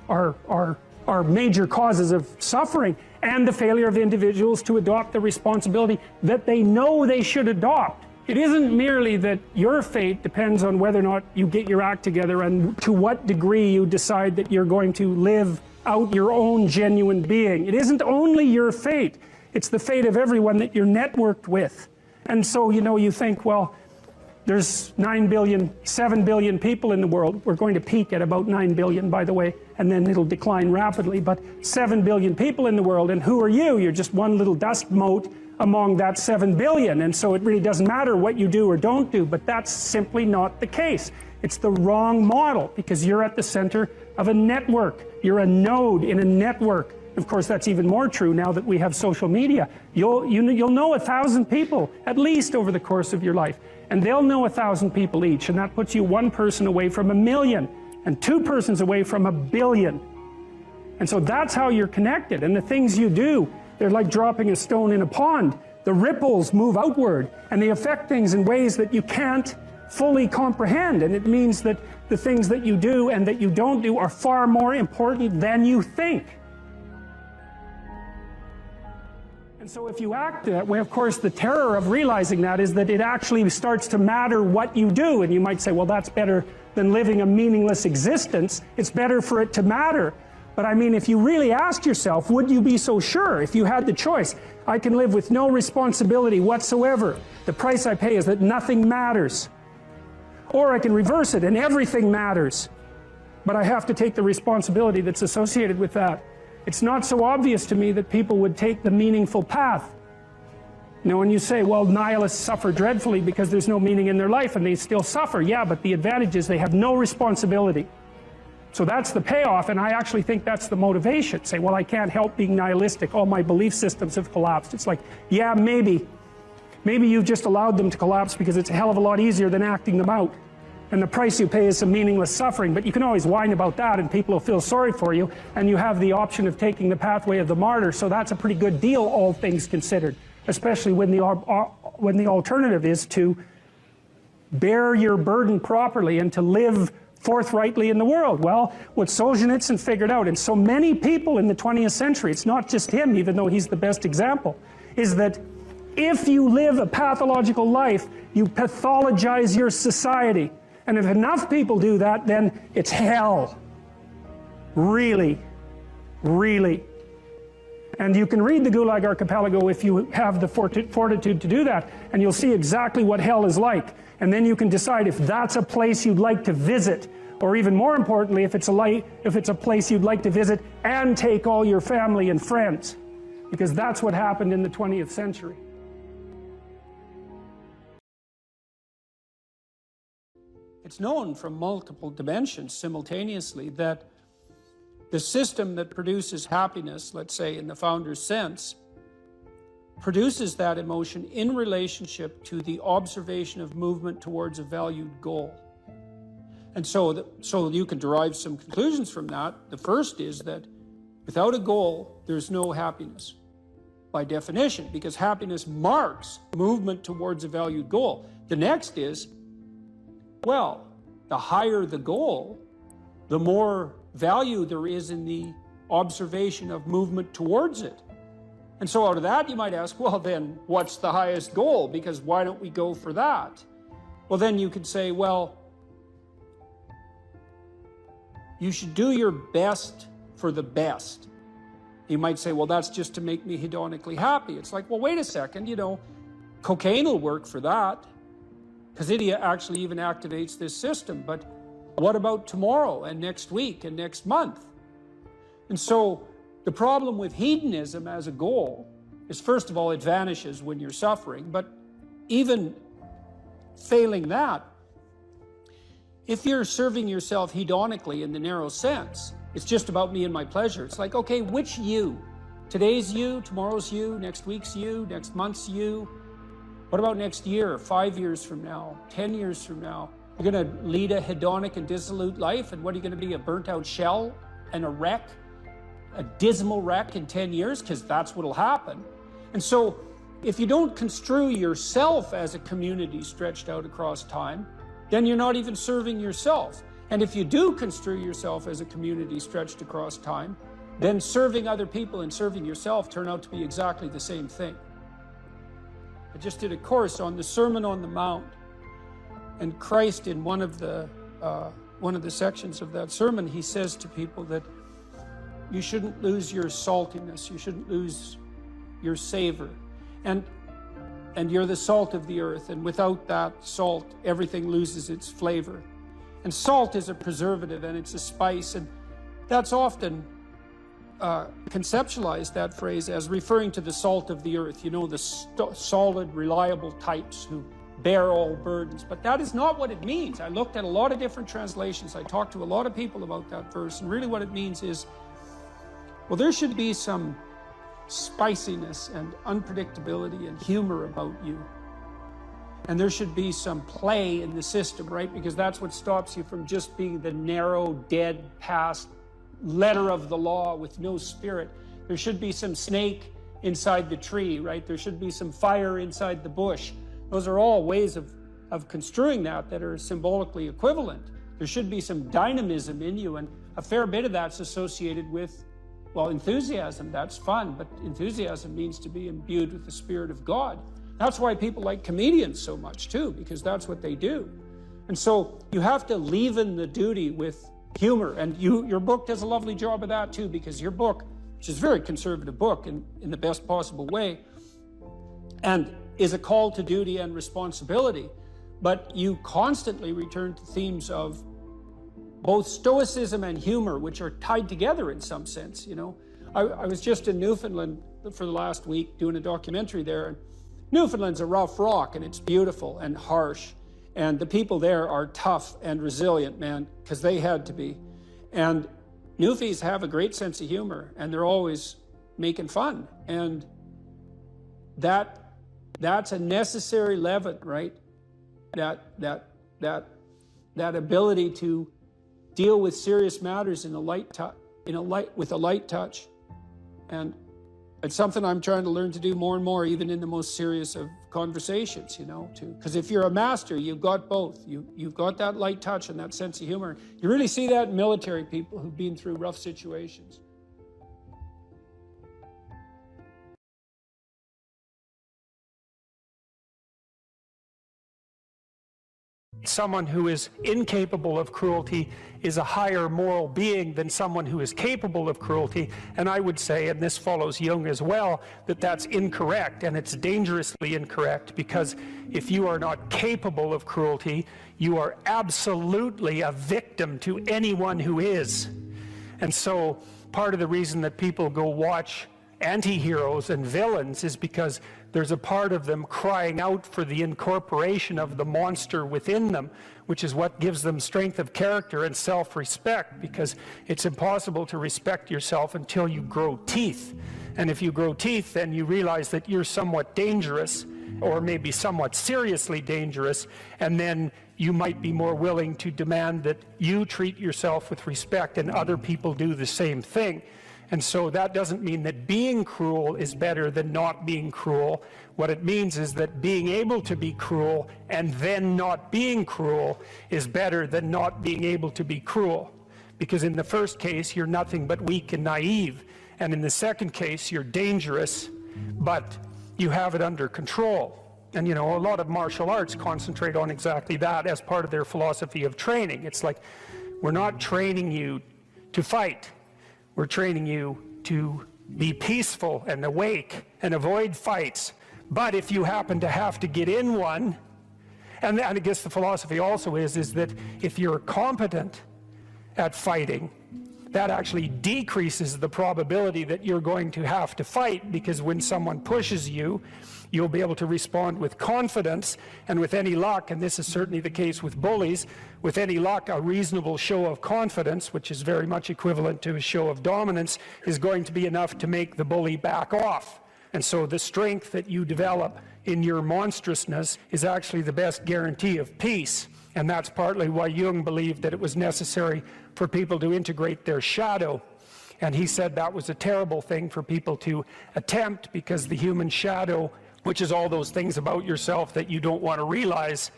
major causes of suffering, and the failure of individuals to adopt the responsibility that they know they should adopt. It isn't merely that your fate depends on whether or not you get your act together and to what degree you decide that you're going to live out your own genuine being. It isn't only your fate. It's the fate of everyone that you're networked with. And so, you know, you think, well, there's 9 billion, 7 billion people in the world. We're going to peak at about 9 billion, by the way, and then it'll decline rapidly. But 7 billion people in the world, and who are you? You're just one little dust mote among that 7 billion. And so it really doesn't matter what you do or don't do, but that's simply not the case. It's the wrong model, because you're at the center of a network. You're a node in a network. Of course, that's even more true now that we have social media. You'll know 1,000 people, at least, over the course of your life. And they'll know 1,000 people each, and that puts you one person away from 1,000,000, and two persons away from 1,000,000,000. And so that's how you're connected. And the things you do, they're like dropping a stone in a pond. The ripples move outward, and they affect things in ways that you can't fully comprehend. And it means that the things that you do and that you don't do are far more important than you think. And so if you act that way, of course, the terror of realizing that is that it actually starts to matter what you do. And you might say, well, that's better than living a meaningless existence. It's better for it to matter. But I mean, if you really asked yourself, would you be so sure if you had the choice? I can live with no responsibility whatsoever. The price I pay is that nothing matters. Or I can reverse it and everything matters. But I have to take the responsibility that's associated with that. It's not so obvious to me that people would take the meaningful path. You know, when you say, well, nihilists suffer dreadfully because there's no meaning in their life and they still suffer. Yeah, but the advantage is they have no responsibility. So that's the payoff, and I actually think that's the motivation. Say, well, I can't help being nihilistic. All my belief systems have collapsed. It's like, yeah, maybe. Maybe you've just allowed them to collapse because it's a hell of a lot easier than acting them out. And the price you pay is some meaningless suffering, but you can always whine about that and people will feel sorry for you, and you have the option of taking the pathway of the martyr, so that's a pretty good deal, all things considered. especially when the alternative is to bear your burden properly and to live forthrightly in the world. Well, what Solzhenitsyn figured out, and so many people in the 20th century, it's not just him, even though he's the best example, is that if you live a pathological life, you pathologize your society. And if enough people do that, then it's hell. Really. Really. And you can read the Gulag Archipelago if you have the fortitude to do that, and you'll see exactly what hell is like. And then you can decide if that's a place you'd like to visit, or even more importantly, if it's a place you'd like to visit and take all your family and friends, because that's what happened in the 20th century. It's known from multiple dimensions simultaneously that the system that produces happiness, let's say in the founder's sense, produces that emotion in relationship to the observation of movement towards a valued goal. And so you can derive some conclusions from that. The first is that without a goal, there's no happiness, by definition, because happiness marks movement towards a valued goal. The next is, well, the higher the goal, the more value there is in the observation of movement towards it. And so out of that, you might ask, well, then what's the highest goal? Because why don't we go for that? Well, then you could say, well, you should do your best for the best. You might say, well, that's just to make me hedonically happy. It's like, well, wait a second, cocaine will work for that, because it actually even activates this system. But what about tomorrow and next week and next month? And so the problem with hedonism as a goal is, first of all, it vanishes when you're suffering. But even failing that, if you're serving yourself hedonically in the narrow sense, it's just about me and my pleasure. It's like, okay, which you? Today's you, tomorrow's you, next week's you, next month's you. What about next year, 5 years from now, 10 years from now? You're going to lead a hedonic and dissolute life, and what are you going to be, a burnt-out shell and a wreck, a dismal wreck in 10 years? Because that's what'll happen. And so if you don't construe yourself as a community stretched out across time, then you're not even serving yourself. And if you do construe yourself as a community stretched across time, then serving other people and serving yourself turn out to be exactly the same thing. I just did a course on the Sermon on the Mount, and Christ, in one of the sections of that sermon, he says to people that you shouldn't lose your saltiness, you shouldn't lose your savor, and you're the salt of the earth, and without that salt, everything loses its flavor. And salt is a preservative, and it's a spice, and that's often conceptualized, that phrase, as referring to the salt of the earth, the solid, reliable types who bear all burdens. But that is not what it means. I looked at a lot of different translations. I talked to a lot of people about that verse, and really what it means is, well, there should be some spiciness and unpredictability and humor about you. And there should be some play in the system, right? Because that's what stops you from just being the narrow, dead, past letter of the law with no spirit. There should be some snake inside the tree, right? There should be some fire inside the bush. Those are all ways of construing that are symbolically equivalent. There should be some dynamism in you, and a fair bit of that's associated with, well, enthusiasm. That's fun, but enthusiasm means to be imbued with the Spirit of God. That's why people like comedians so much too, because that's what they do. And so you have to leaven the duty with humor, and your book does a lovely job of that too, because your book, which is a very conservative book in the best possible way, and is a call to duty and responsibility, but you constantly return to themes of both stoicism and humor, which are tied together in some sense. I was just in Newfoundland for the last week doing a documentary there, and Newfoundland's a rough rock, and it's beautiful and harsh, and the people there are tough and resilient, man, because they had to be. And Newfies have a great sense of humor, and they're always making fun, and that's a necessary leaven, right? That ability to deal with serious matters with a light touch, and It's something I'm trying to learn to do more and more, even in the most serious of conversations, because if you're a master, you've got both. You've got that light touch and that sense of humor. You really see that in military people who've been through rough situations. Someone who is incapable of cruelty is a higher moral being than someone who is capable of cruelty. And I would say, and this follows Jung as well, that that's incorrect, and it's dangerously incorrect, because if you are not capable of cruelty, you are absolutely a victim to anyone who is. And so part of the reason that people go watch anti-heroes and villains is because there's a part of them crying out for the incorporation of the monster within them, which is what gives them strength of character and self-respect, because it's impossible to respect yourself until you grow teeth. And if you grow teeth, then you realize that you're somewhat dangerous, or maybe somewhat seriously dangerous, and then you might be more willing to demand that you treat yourself with respect and other people do the same thing. And so that doesn't mean that being cruel is better than not being cruel. What it means is that being able to be cruel and then not being cruel is better than not being able to be cruel. Because in the first case, you're nothing but weak and naive. And in the second case, you're dangerous, but you have it under control. And a lot of martial arts concentrate on exactly that as part of their philosophy of training. It's like, we're not training you to fight. We're training you to be peaceful and awake and avoid fights. But if you happen to have to get in one, and I guess the philosophy also is that if you're competent at fighting, that actually decreases the probability that you're going to have to fight, because when someone pushes you, you'll be able to respond with confidence, and with any luck, and this is certainly the case with bullies, with any luck, a reasonable show of confidence, which is very much equivalent to a show of dominance, is going to be enough to make the bully back off. And so the strength that you develop in your monstrousness is actually the best guarantee of peace. And that's partly why Jung believed that it was necessary for people to integrate their shadow. And he said that was a terrible thing for people to attempt, because the human shadow, which is all those things about yourself that you don't want to realize,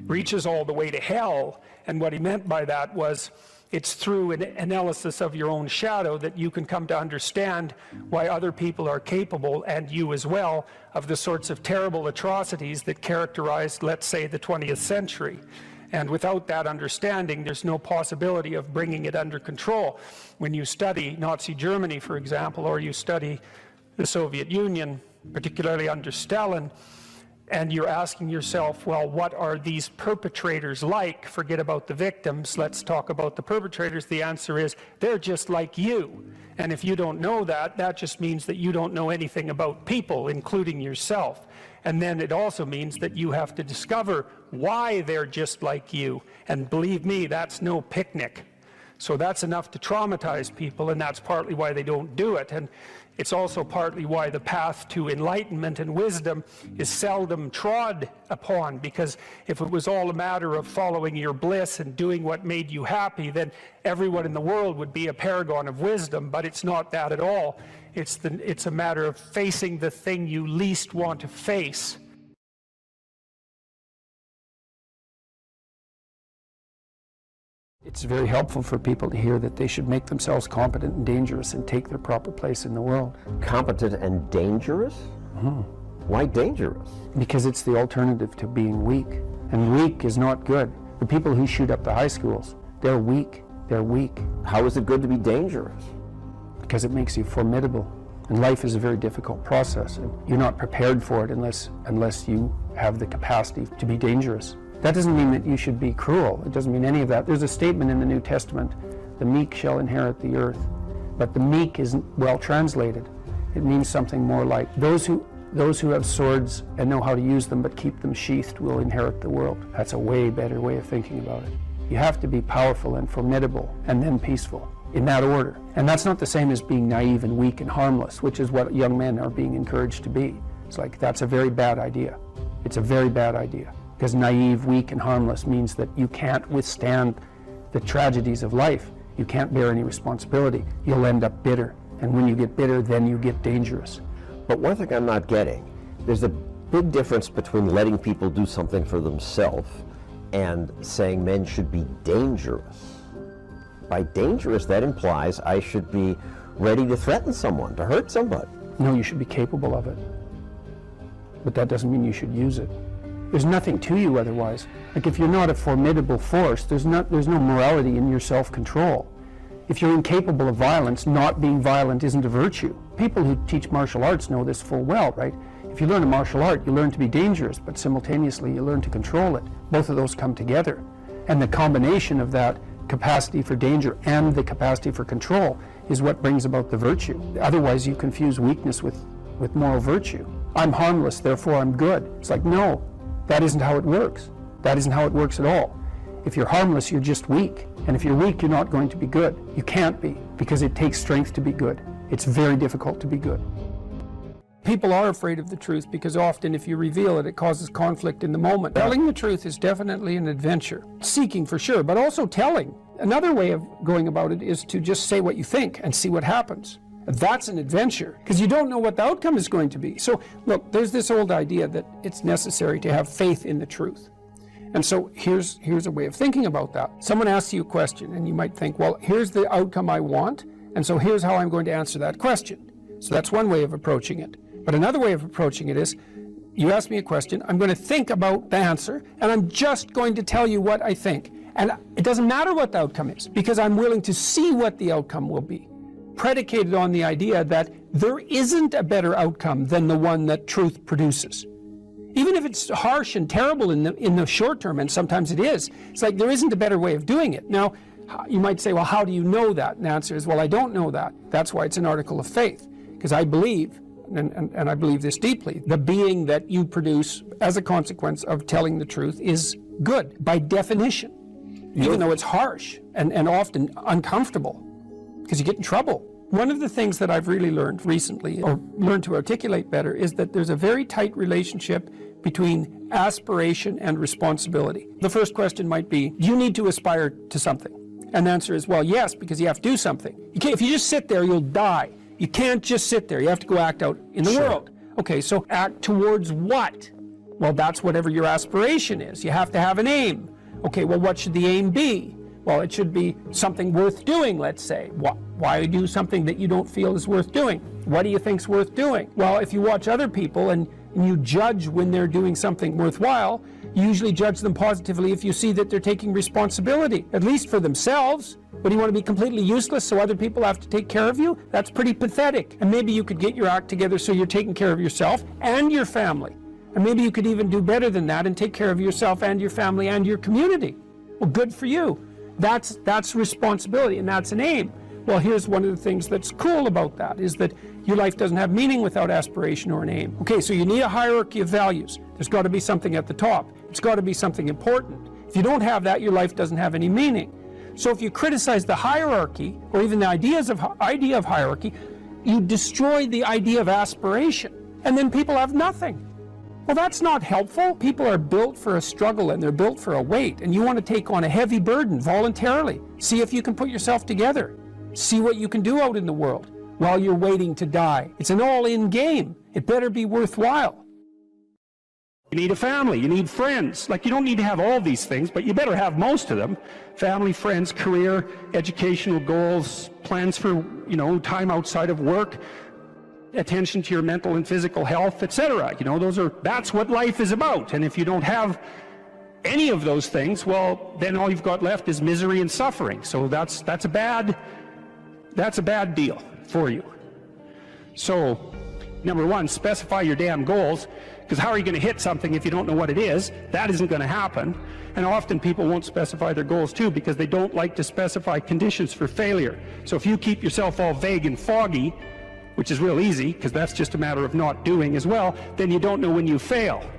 reaches all the way to hell. And what he meant by that was, it's through an analysis of your own shadow that you can come to understand why other people are capable, and you as well, of the sorts of terrible atrocities that characterized, let's say, the 20th century. And without that understanding, there's no possibility of bringing it under control. When you study Nazi Germany, for example, or you study the Soviet Union, particularly under Stalin, and you're asking yourself, well, what are these perpetrators like? Forget about the victims, let's talk about the perpetrators. The answer is, they're just like you. And if you don't know that, that just means that you don't know anything about people, including yourself. And then it also means that you have to discover why they're just like you. And believe me, that's no picnic. So that's enough to traumatize people, and that's partly why they don't do it. And it's also partly why the path to enlightenment and wisdom is seldom trod upon, because if it was all a matter of following your bliss and doing what made you happy, then everyone in the world would be a paragon of wisdom. But it's not that at all. It's a matter of facing the thing you least want to face. It's very helpful for people to hear that they should make themselves competent and dangerous and take their proper place in the world. Competent and dangerous? Mm-hmm. Why dangerous? Because it's the alternative to being weak. And weak is not good. The people who shoot up the high schools, they're weak. They're weak. How is it good to be dangerous? Because it makes you formidable. And life is a very difficult process. And you're not prepared for it unless you have the capacity to be dangerous. That doesn't mean that you should be cruel. It doesn't mean any of that. There's a statement in the New Testament, the meek shall inherit the earth. But the meek isn't well translated. It means something more like, those who have swords and know how to use them but keep them sheathed will inherit the world. That's a way better way of thinking about it. You have to be powerful and formidable and then peaceful, in that order. And that's not the same as being naive and weak and harmless, which is what young men are being encouraged to be. It's like, that's a very bad idea. It's a very bad idea. Because naive, weak, and harmless means that you can't withstand the tragedies of life. You can't bear any responsibility. You'll end up bitter. And when you get bitter, then you get dangerous. But one thing I'm not getting, there's a big difference between letting people do something for themselves and saying men should be dangerous. By dangerous, that implies I should be ready to threaten someone, to hurt somebody. No, you should be capable of it. But that doesn't mean you should use it. There's nothing to you otherwise. Like if you're not a formidable force, there's no morality in your self-control. If you're incapable of violence, not being violent isn't a virtue. People who teach martial arts know this full well, right? If you learn a martial art, you learn to be dangerous, but simultaneously you learn to control it. Both of those come together. And the combination of that capacity for danger and the capacity for control is what brings about the virtue. Otherwise you confuse weakness with moral virtue. I'm harmless, therefore I'm good. It's like, no, that isn't how it works. That isn't how it works at all. If you're harmless, you're just weak. And if you're weak, you're not going to be good. You can't be, because it takes strength to be good. It's very difficult to be good. People are afraid of the truth because often if you reveal it, it causes conflict in the moment. Telling the truth is definitely an adventure. Seeking for sure, but also telling. Another way of going about it is to just say what you think and see what happens. That's an adventure, because you don't know what the outcome is going to be. So look, there's this old idea that it's necessary to have faith in the truth. And so here's a way of thinking about that. Someone asks you a question and you might think, well, here's the outcome I want, and so here's how I'm going to answer that question. So that's one way of approaching it. But another way of approaching it is, you ask me a question, I'm going to think about the answer, and I'm just going to tell you what I think. And it doesn't matter what the outcome is, because I'm willing to see what the outcome will be, predicated on the idea that there isn't a better outcome than the one that truth produces. Even if it's harsh and terrible in the short term, and sometimes it is, it's like there isn't a better way of doing it. Now, you might say, well, how do you know that? And the answer is, well, I don't know that. That's why it's an article of faith, because I believe, and I believe this deeply, the being that you produce as a consequence of telling the truth is good, by definition, even though it's harsh and often uncomfortable, because you get in trouble. One of the things that I've really learned recently, or learned to articulate better, is that there's a very tight relationship between aspiration and responsibility. The first question might be, do you need to aspire to something? And the answer is, well, yes, because you have to do something. If you just sit there, you'll die. You can't just sit there. You have to go act out in the world. Okay, so act towards what? Well, that's whatever your aspiration is. You have to have an aim. Okay, well, what should the aim be? Well, it should be something worth doing, let's say. Why do something that you don't feel is worth doing? What do you think's worth doing? Well, if you watch other people and you judge when they're doing something worthwhile, you usually judge them positively if you see that they're taking responsibility, at least for themselves. But do you want to be completely useless so other people have to take care of you? That's pretty pathetic. And maybe you could get your act together so you're taking care of yourself and your family. And maybe you could even do better than that and take care of yourself and your family and your community. Well, good for you. That's responsibility, and that's an aim. Well, here's one of the things that's cool about that, is that your life doesn't have meaning without aspiration or an aim. Okay, so you need a hierarchy of values. There's got to be something at the top. It's got to be something important. If you don't have that, your life doesn't have any meaning. So if you criticize the hierarchy, or even the idea of hierarchy, you destroy the idea of aspiration, and then people have nothing. Well, that's not helpful. People are built for a struggle, and they're built for a weight, and you want to take on a heavy burden voluntarily. See if you can put yourself together. See what you can do out in the world while you're waiting to die. It's an all-in game. It better be worthwhile. You need a family, you need friends. Like, you don't need to have all these things, but you better have most of them. Family, friends, career, educational goals, plans for, time outside of work, attention to your mental and physical health, etc. That's what life is about. And if you don't have any of those things, well, then all you've got left is misery and suffering. So that's a bad deal for you. So, number one, specify your damn goals, because how are you going to hit something if you don't know what it is? That isn't going to happen. And often people won't specify their goals too, because they don't like to specify conditions for failure. So if you keep yourself all vague and foggy, which is real easy, because that's just a matter of not doing as well, then you don't know when you fail.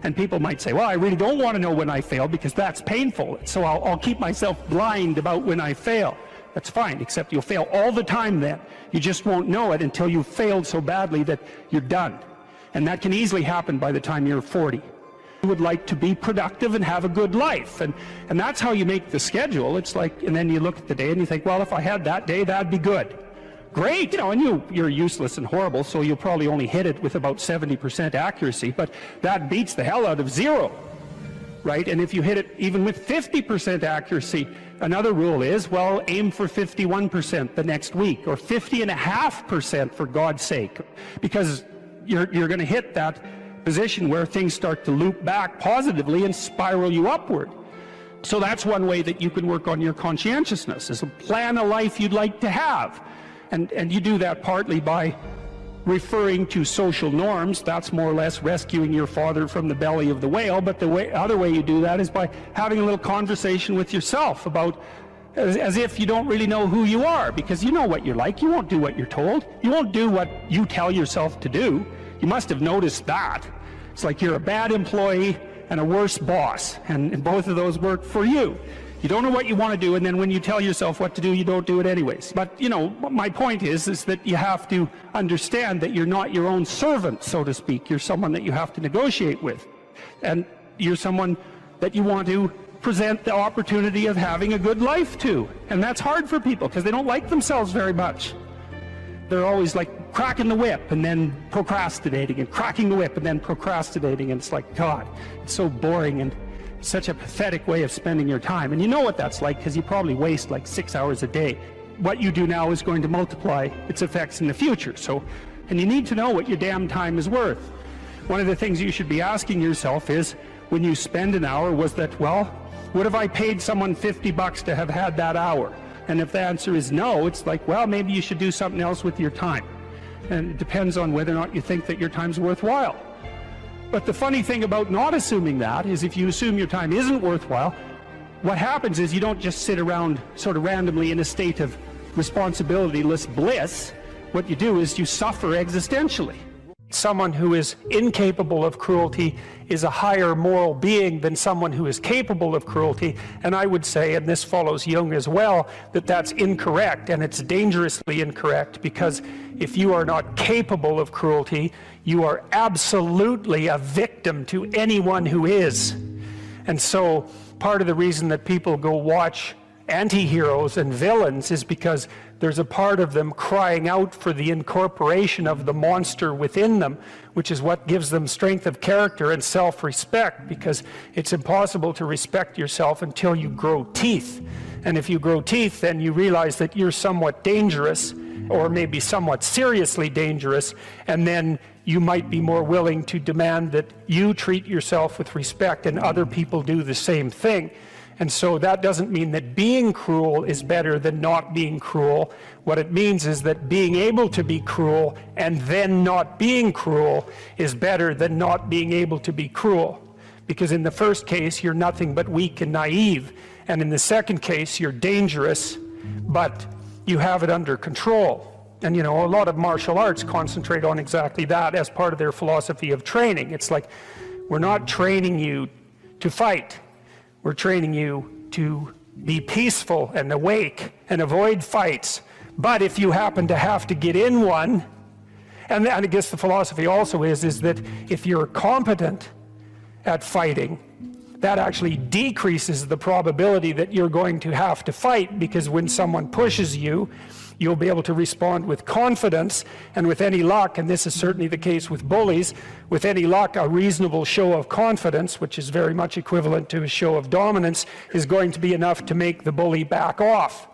And people might say, well, I really don't want to know when I fail, because that's painful, so I'll keep myself blind about when I fail. That's fine, except you'll fail all the time then. You just won't know it until you've failed so badly that you're done. And that can easily happen by the time you're 40. You would like to be productive and have a good life, and that's how you make the schedule. It's like, and then you look at the day and you think, well, if I had that day, that'd be good. great, you know, and you're useless and horrible, so you'll probably only hit it with about 70% accuracy, but that beats the hell out of 0, right? And if you hit it even with 50% accuracy, another rule is, well, aim for 51% the next week, or 50.5% for God's sake, because you're going to hit that position where things start to loop back positively and spiral you upward. So that's one way that you can work on your conscientiousness, is to plan a life you'd like to have. And you do that partly by referring to social norms. That's more or less rescuing your father from the belly of the whale. But the other way you do that is by having a little conversation with yourself about, as if you don't really know who you are, because you know what you're like. You won't do what you're told. You won't do what you tell yourself to do. You must have noticed that. It's like you're a bad employee and a worse boss, and both of those work for you. You don't know what you want to do, and then when you tell yourself what to do, you don't do it anyways. But, you know, my point is that you have to understand that you're not your own servant, so to speak. You're someone that you have to negotiate with. And you're someone that you want to present the opportunity of having a good life to. And that's hard for people, because they don't like themselves very much. They're always like cracking the whip and then procrastinating, and cracking the whip and then procrastinating, and it's like, God, it's so boring and such a pathetic way of spending your time. And you know what that's like, because you probably waste like 6 hours a day. What you do now is going to multiply its effects in the future. So, and you need to know what your damn time is worth. One of the things you should be asking yourself is, when you spend an hour, was that, well, would have I paid someone $50 to have had that hour? And if the answer is no, it's like, well, maybe you should do something else with your time. And it depends on whether or not you think that your time's worthwhile. But the funny thing about not assuming that is, if you assume your time isn't worthwhile, what happens is you don't just sit around sort of randomly in a state of responsibilityless bliss. What you do is you suffer existentially. Someone who is incapable of cruelty is a higher moral being than someone who is capable of cruelty. And I would say, and this follows Jung as well, that that's incorrect, and it's dangerously incorrect, because if you are not capable of cruelty, you are absolutely a victim to anyone who is. And so part of the reason that people go watch anti-heroes and villains is because there's a part of them crying out for the incorporation of the monster within them, which is what gives them strength of character and self-respect, because it's impossible to respect yourself until you grow teeth. And if you grow teeth, then you realize that you're somewhat dangerous, or maybe somewhat seriously dangerous, and then you might be more willing to demand that you treat yourself with respect and other people do the same thing. And so that doesn't mean that being cruel is better than not being cruel. What it means is that being able to be cruel and then not being cruel is better than not being able to be cruel. Because in the first case, you're nothing but weak and naive. And in the second case, you're dangerous, but you have it under control. And, you know, a lot of martial arts concentrate on exactly that as part of their philosophy of training. It's like, we're not training you to fight. We're training you to be peaceful and awake and avoid fights. But if you happen to have to get in one, and I guess the philosophy also is that if you're competent at fighting, that actually decreases the probability that you're going to have to fight, because when someone pushes you, you'll be able to respond with confidence, and with any luck, and this is certainly the case with bullies, with any luck, a reasonable show of confidence, which is very much equivalent to a show of dominance, is going to be enough to make the bully back off.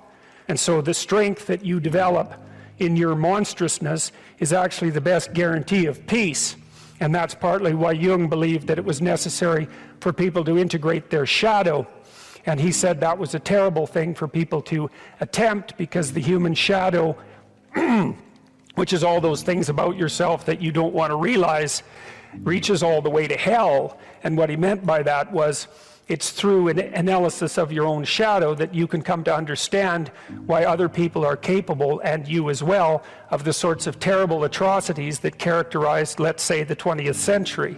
And so the strength that you develop in your monstrousness is actually the best guarantee of peace. And that's partly why Jung believed that it was necessary for people to integrate their shadow. And he said that was a terrible thing for people to attempt, because the human shadow, which is all those things about yourself that you don't want to realize, reaches all the way to hell. And what he meant by that was, it's through an analysis of your own shadow that you can come to understand why other people are capable, and you as well, of the sorts of terrible atrocities that characterized, let's say, the 20th century.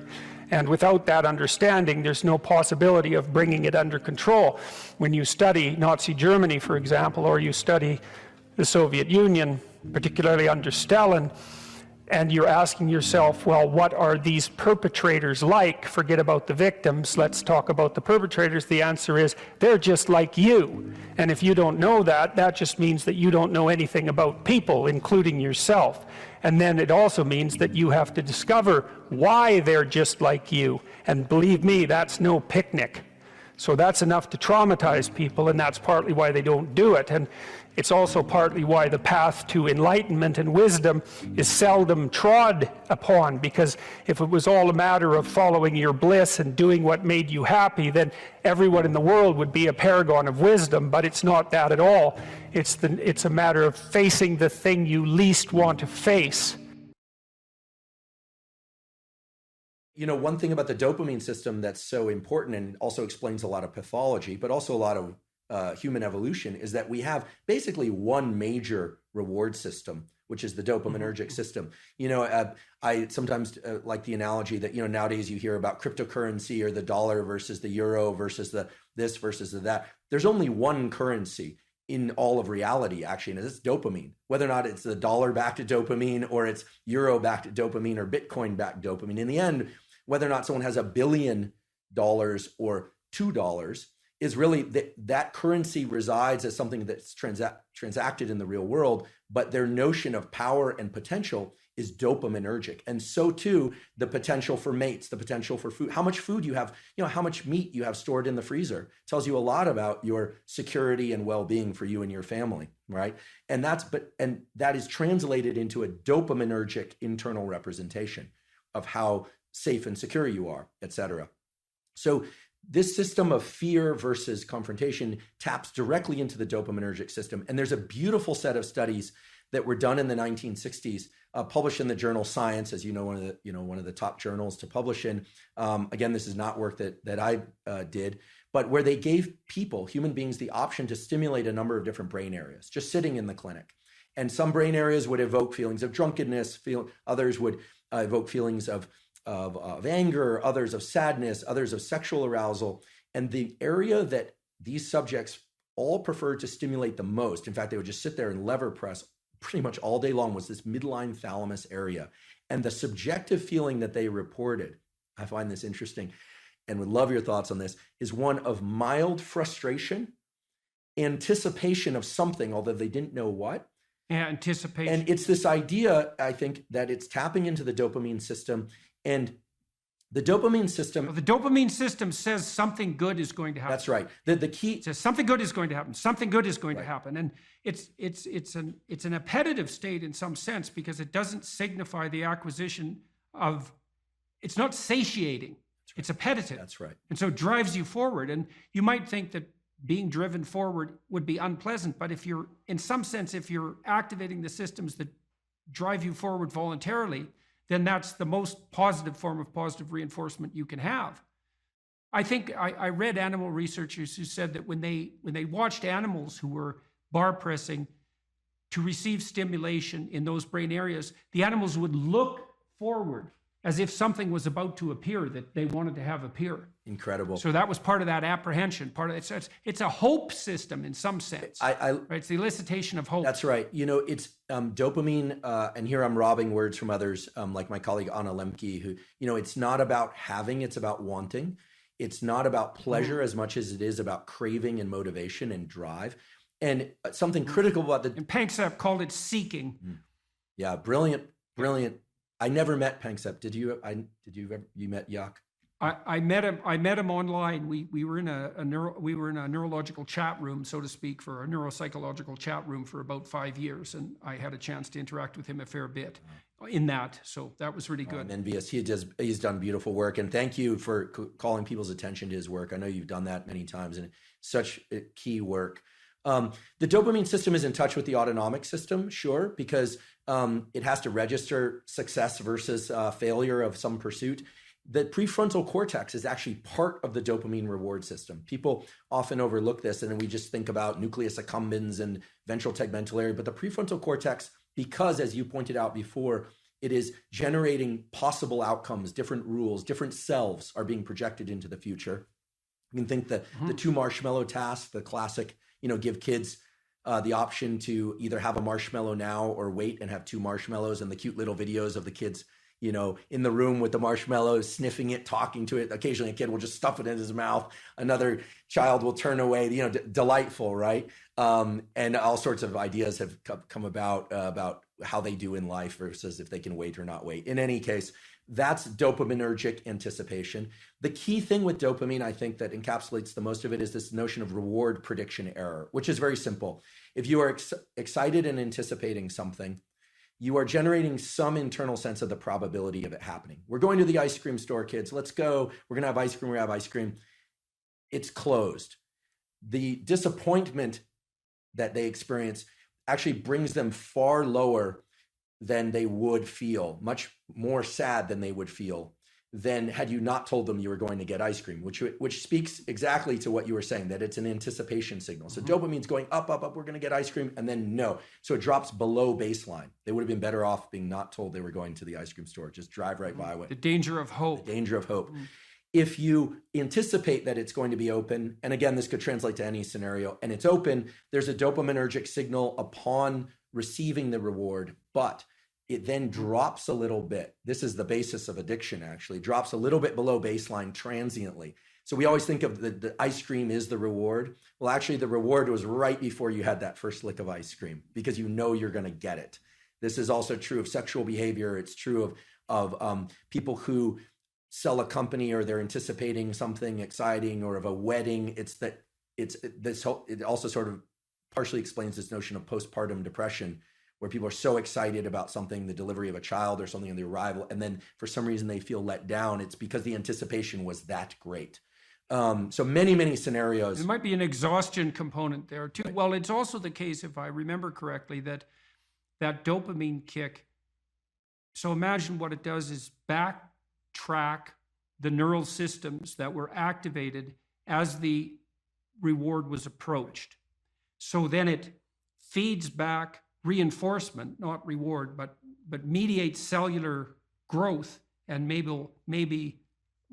And without that understanding, there's no possibility of bringing it under control. When you study Nazi Germany, for example, or you study the Soviet Union, particularly under Stalin, and you're asking yourself, well, what are these perpetrators like? Forget about the victims, let's talk about the perpetrators. The answer is, they're just like you. And if you don't know that, that just means that you don't know anything about people, including yourself. And then it also means that you have to discover why they're just like you. And believe me, that's no picnic. So that's enough to traumatize people, and that's partly why they don't do it. And it's also partly why the path to enlightenment and wisdom is seldom trod upon, because if it was all a matter of following your bliss and doing what made you happy, then everyone in the world would be a paragon of wisdom, but it's not that at all. It's a matter of facing the thing you least want to face. You know, one thing about the dopamine system that's so important and also explains a lot of pathology, but also a lot of human evolution, is that we have basically one major reward system, which is the dopaminergic system. You know, I sometimes like the analogy that, you know, nowadays you hear about cryptocurrency or the dollar versus the euro versus the this versus the that. There's only one currency in all of reality, actually, and it's dopamine. Whether or not it's the dollar backed to dopamine or it's euro backed to dopamine or Bitcoin backed dopamine, in the end, whether or not someone has $1 billion or $2 is really that currency resides as something that's transacted in the real world, but their notion of power and potential is dopaminergic. And so too, the potential for mates, the potential for food, how much food you have, you know, how much meat you have stored in the freezer tells you a lot about your security and well-being for you and your family, right? And that is translated into a dopaminergic internal representation of how safe and secure you are, et cetera. So this system of fear versus confrontation taps directly into the dopaminergic system. And there's a beautiful set of studies that were done in the 1960s, published in the journal Science, as you know, one of the top journals to publish in. Again, this is not work that I did, but where they gave people, human beings, the option to stimulate a number of different brain areas, just sitting in the clinic. And some brain areas would evoke feelings of drunkenness, others would evoke feelings of anger, others of sadness, others of sexual arousal. And the area that these subjects all preferred to stimulate the most, in fact, they would just sit there and lever press pretty much all day long, was this midline thalamus area. And the subjective feeling that they reported, I find this interesting and would love your thoughts on this, is one of mild frustration, anticipation of something, although they didn't know what. Yeah, anticipation. And it's this idea, I think, that it's tapping into the dopamine system. And the dopamine system... Well, the dopamine system says something good is going to happen. That's right. The key... It says something good is going to happen. Something good is going to happen. And it's an appetitive state in some sense, because it doesn't signify the acquisition of... It's not satiating. Right. It's appetitive. That's right. And so it drives you forward. And you might think that being driven forward would be unpleasant, but if you're, in some sense, if you're activating the systems that drive you forward voluntarily, then that's the most positive form of positive reinforcement you can have. I think I read animal researchers who said that when they watched animals who were bar pressing to receive stimulation in those brain areas, the animals would look forward as if something was about to appear that they wanted to have appear. Incredible. So that was part of that apprehension. Part of it's a hope system in some sense. Right? It's the elicitation of hope. That's right. You know, it's dopamine, and here I'm robbing words from others, like my colleague Anna Lemke, who, you know, it's not about having, it's about wanting. It's not about pleasure as much as it is about craving and motivation and drive. And something critical about And Panksepp called it seeking. Yeah, brilliant. I never met Panksepp. Did you? You met Yak? I met him online. We were in a neurological chat room, so to speak, for a neuropsychological chat room for about 5 years, and I had a chance to interact with him a fair bit in that. So that was really good. I'm envious. He's done beautiful work, and thank you for calling people's attention to his work. I know you've done that many times, and such key work. The dopamine system is in touch with the autonomic system, sure, because it has to register success versus failure of some pursuit. The prefrontal cortex is actually part of the dopamine reward system. People often overlook this, and then we just think about nucleus accumbens and ventral tegmental area. But the prefrontal cortex, because as you pointed out before, it is generating possible outcomes, different rules, different selves are being projected into the future. You can think that the two marshmallow task, the classic, give kids the option to either have a marshmallow now or wait and have 2 marshmallows, and the cute little videos of the kids, in the room with the marshmallows, sniffing it, talking to it. Occasionally a kid will just stuff it in his mouth. Another child will turn away, delightful, right? And all sorts of ideas have come about how they do in life versus if they can wait or not wait. In any case, that's dopaminergic anticipation. The key thing with dopamine, I think, that encapsulates the most of it is this notion of reward prediction error, which is very simple. If you are excited and anticipating something, you are generating some internal sense of the probability of it happening. We're going to the ice cream store, kids. Let's go. We're going to have ice cream. We have ice cream. It's closed. The disappointment that they experience actually brings them far lower than they would feel, much more sad than they would feel than had you not told them you were going to get ice cream, which speaks exactly to what you were saying, that it's an anticipation signal. So dopamine's going up, we're going to get ice cream, and then no. So it drops below baseline. They would have been better off being not told they were going to the ice cream store. Just drive right by it. The danger of hope. The danger of hope. If you anticipate that it's going to be open, and again, this could translate to any scenario, and it's open, there's a dopaminergic signal upon receiving the reward, but it then drops a little bit. This is the basis of addiction, actually. Drops a little bit below baseline transiently. So we always think of the ice cream is the reward. Well, actually, the reward was right before you had that first lick of ice cream because you know you're going to get it. This is also true of sexual behavior. It's true of people who sell a company or they're anticipating something exciting, or of a wedding. It also sort of partially explains this notion of postpartum depression, where people are so excited about something, the delivery of a child or something, on the arrival, and then for some reason they feel let down. It's because the anticipation was that great. So many scenarios. There might be an exhaustion component there too. Right. Well, it's also the case, if I remember correctly, that dopamine kick. So imagine what it does is backtrack the neural systems that were activated as the reward was approached. So then it feeds back reinforcement, not reward, but mediates cellular growth and maybe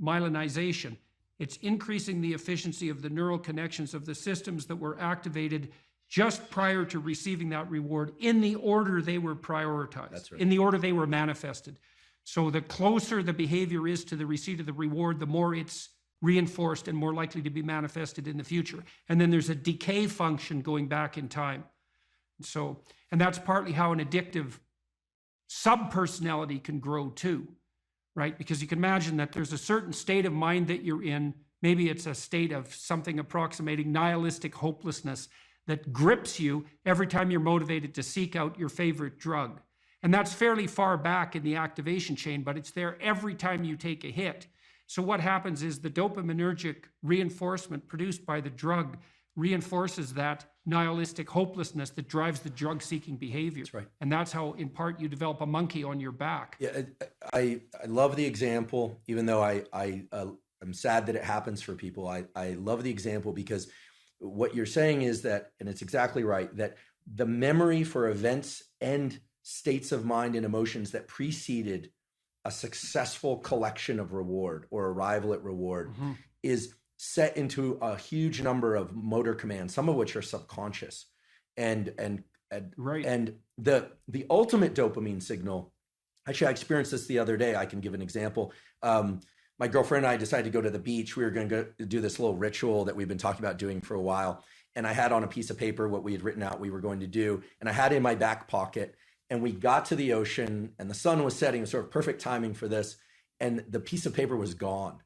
myelinization. It's increasing the efficiency of the neural connections of the systems that were activated just prior to receiving that reward in the order they were prioritized. That's right. In the order they were manifested. So the closer the behavior is to the receipt of the reward, the more it's reinforced and more likely to be manifested in the future. And then there's a decay function going back in time. And that's partly how an addictive subpersonality can grow too, right? Because you can imagine that there's a certain state of mind that you're in. Maybe it's a state of something approximating nihilistic hopelessness that grips you every time you're motivated to seek out your favorite drug. And that's fairly far back in the activation chain, but it's there every time you take a hit. So what happens is the dopaminergic reinforcement produced by the drug reinforces that nihilistic hopelessness that drives the drug-seeking behavior. That's right. And that's how, in part, you develop a monkey on your back. Yeah, I love the example, even though I'm sad that it happens for people. I love the example because what you're saying is that, and it's exactly right, that the memory for events and states of mind and emotions that preceded a successful collection of reward or arrival at reward is set into a huge number of motor commands, some of which are subconscious. And the ultimate dopamine signal, actually I experienced this the other day. I can give an example. My girlfriend and I decided to go to the beach. We were going to go do this little ritual that we've been talking about doing for a while. And I had on a piece of paper what we had written out we were going to do. And I had it in my back pocket. And we got to the ocean and the sun was setting. It was sort of perfect timing for this. And the piece of paper was gone.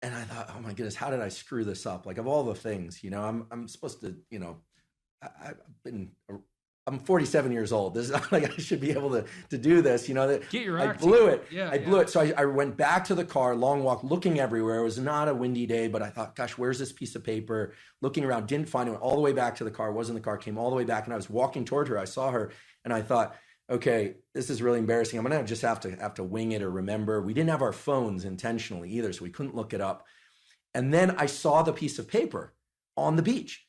And I thought, oh my goodness, how did I screw this up? Like, of all the things, I'm supposed to, I'm 47 years old. This is not like I should be able to do this, Get your I blew it. Yeah, I blew it. So I went back to the car, long walk, looking everywhere. It was not a windy day, but I thought, gosh, where's this piece of paper? Looking around, didn't find it. Went all the way back to the car, wasn't in the car, came all the way back. And I was walking toward her. I saw her and I thought, okay, this is really embarrassing. I'm going to just have to wing it or remember. We didn't have our phones intentionally either, so we couldn't look it up. And then I saw the piece of paper on the beach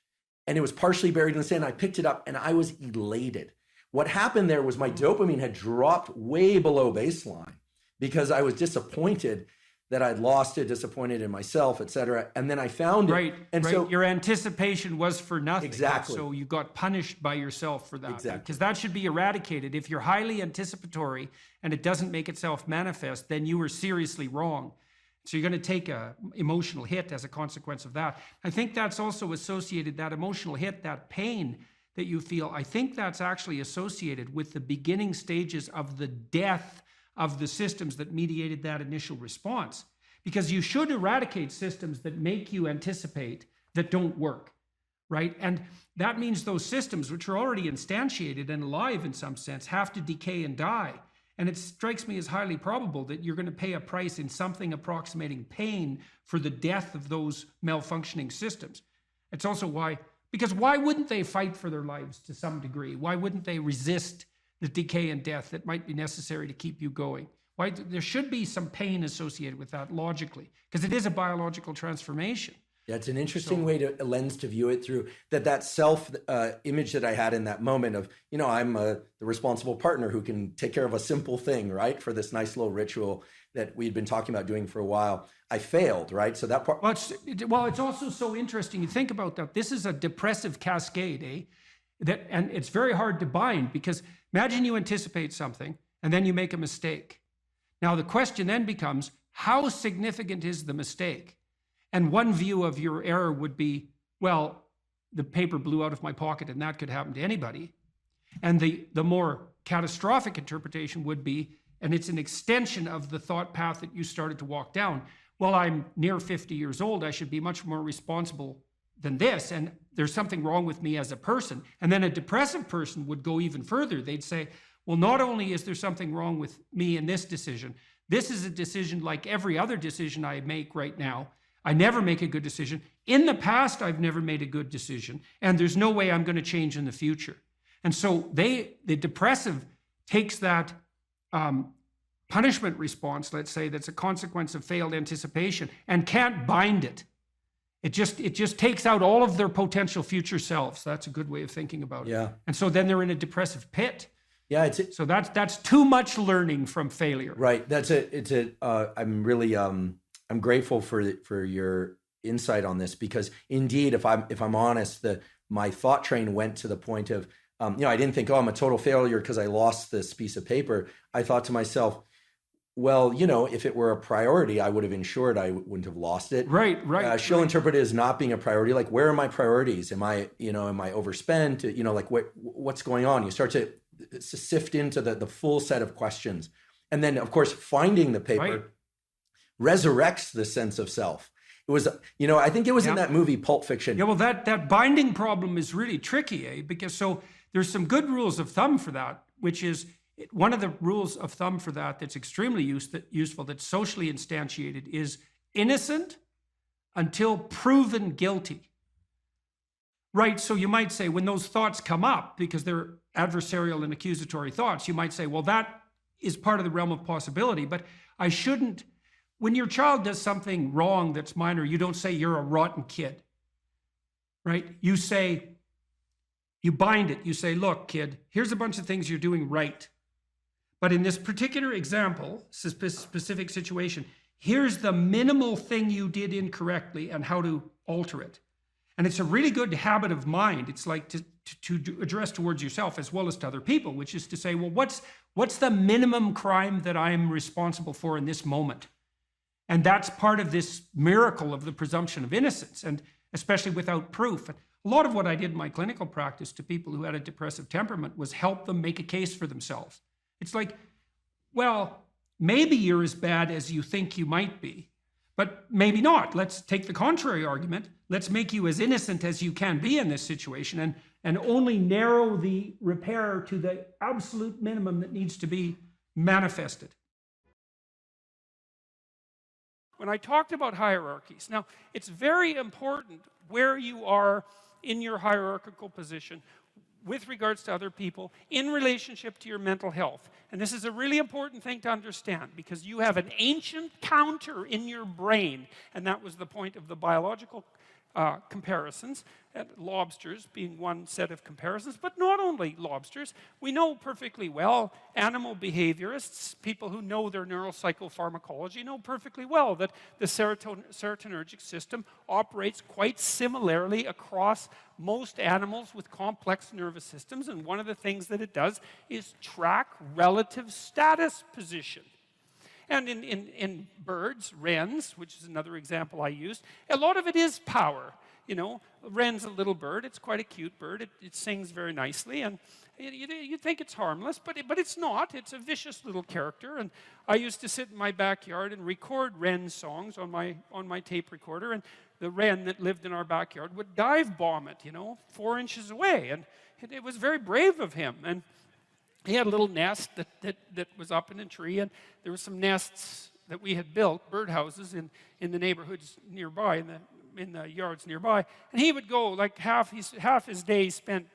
and it was partially buried in the sand. I picked it up and I was elated. What happened there was my dopamine had dropped way below baseline because I was disappointed that I'd lost it, disappointed in myself, etc. And then I found it. Right. So your anticipation was for nothing. Exactly. So you got punished by yourself for that. Exactly. Because that should be eradicated. If you're highly anticipatory and it doesn't make itself manifest, then you were seriously wrong. So you're going to take a emotional hit as a consequence of that. I think that's also associated, that emotional hit, that pain that you feel, I think that's actually associated with the beginning stages of the death of the systems that mediated that initial response. Because you should eradicate systems that make you anticipate that don't work, right? And that means those systems, which are already instantiated and alive in some sense, have to decay and die. And it strikes me as highly probable that you're going to pay a price in something approximating pain for the death of those malfunctioning systems. It's also why, because why wouldn't they fight for their lives to some degree? Why wouldn't they resist the decay and death that might be necessary to keep you going? Why? There should be some pain associated with that logically, because it is a biological transformation. Yeah, it's an interesting lens to view it through. That self image that I had in that moment of, I'm the responsible partner who can take care of a simple thing, right? For this nice little ritual that we'd been talking about doing for a while. I failed, right? So that part. Well, it's also so interesting. You think about that. This is a depressive cascade, and it's very hard to bind, because imagine you anticipate something and then you make a mistake. Now the question then becomes, how significant is the mistake? And one view of your error would be, well, the paper blew out of my pocket and that could happen to anybody. And the more catastrophic interpretation would be, and it's an extension of the thought path that you started to walk down, well, I'm near 50 years old, I should be much more responsible than this, and there's something wrong with me as a person. And then a depressive person would go even further. They'd say, well, not only is there something wrong with me in this decision, this is a decision like every other decision I make right now. I never make a good decision. In the past, I've never made a good decision, and there's no way I'm going to change in the future. And so the depressive takes that punishment response, let's say, that's a consequence of failed anticipation, and can't bind it. It just takes out all of their potential future selves. That's a good way of thinking about it. Yeah. And so then they're in a depressive pit. Yeah, so that's too much learning from failure. Right. I'm really I'm grateful for your insight on this, because indeed, if I'm honest, my thought train went to the point of, I didn't think, I'm a total failure because I lost this piece of paper. I thought to myself, well, if it were a priority, I would have ensured I wouldn't have lost it. Right. She'll interpret it as not being a priority. Like, where are my priorities? Am I overspent? Like what's going on? You start to sift into the full set of questions. And then, of course, finding the paper resurrects the sense of self. It was, I think it was in that movie, Pulp Fiction. Yeah, well, that binding problem is really tricky, because so there's some good rules of thumb for that, which is one of the rules of thumb for that's extremely useful, that's socially instantiated, is innocent until proven guilty. Right, so you might say when those thoughts come up, because they're adversarial and accusatory thoughts, you might say, well, that is part of the realm of possibility, but I shouldn't. When your child does something wrong that's minor, you don't say you're a rotten kid, right? You bind it. You say, look, kid, here's a bunch of things you're doing right. But in this particular example, specific situation, here's the minimal thing you did incorrectly and how to alter it. And it's a really good habit of mind. It's like to address towards yourself as well as to other people, which is to say, well, what's the minimum crime that I'm responsible for in this moment? And that's part of this miracle of the presumption of innocence, and especially without proof. And a lot of what I did in my clinical practice to people who had a depressive temperament was help them make a case for themselves. It's like, well, maybe you're as bad as you think you might be, but maybe not. Let's take the contrary argument. Let's make you as innocent as you can be in this situation, and only narrow the repair to the absolute minimum that needs to be manifested. When I talked about hierarchies, now it's very important where you are in your hierarchical position with regards to other people in relationship to your mental health. And this is a really important thing to understand, because you have an ancient counter in your brain, and that was the point of the biological comparisons, and lobsters being one set of comparisons, but not only lobsters. We know perfectly well, animal behaviorists, people who know their neuropsychopharmacology, know perfectly well that the serotonergic system operates quite similarly across most animals with complex nervous systems, and one of the things that it does is track relative status position. And in birds, wrens, which is another example I used, a lot of it is power. You know, wren's a little bird. It's quite a cute bird. It sings very nicely, and you think it's harmless, but it's not. It's a vicious little character. And I used to sit in my backyard and record wren songs on my tape recorder, and the wren that lived in our backyard would dive bomb it, 4 inches away, and it was very brave of him. And he had a little nest that was up in a tree, and there were some nests that we had built, birdhouses, in the neighborhoods nearby, in the yards nearby. And he would go, like half his day spent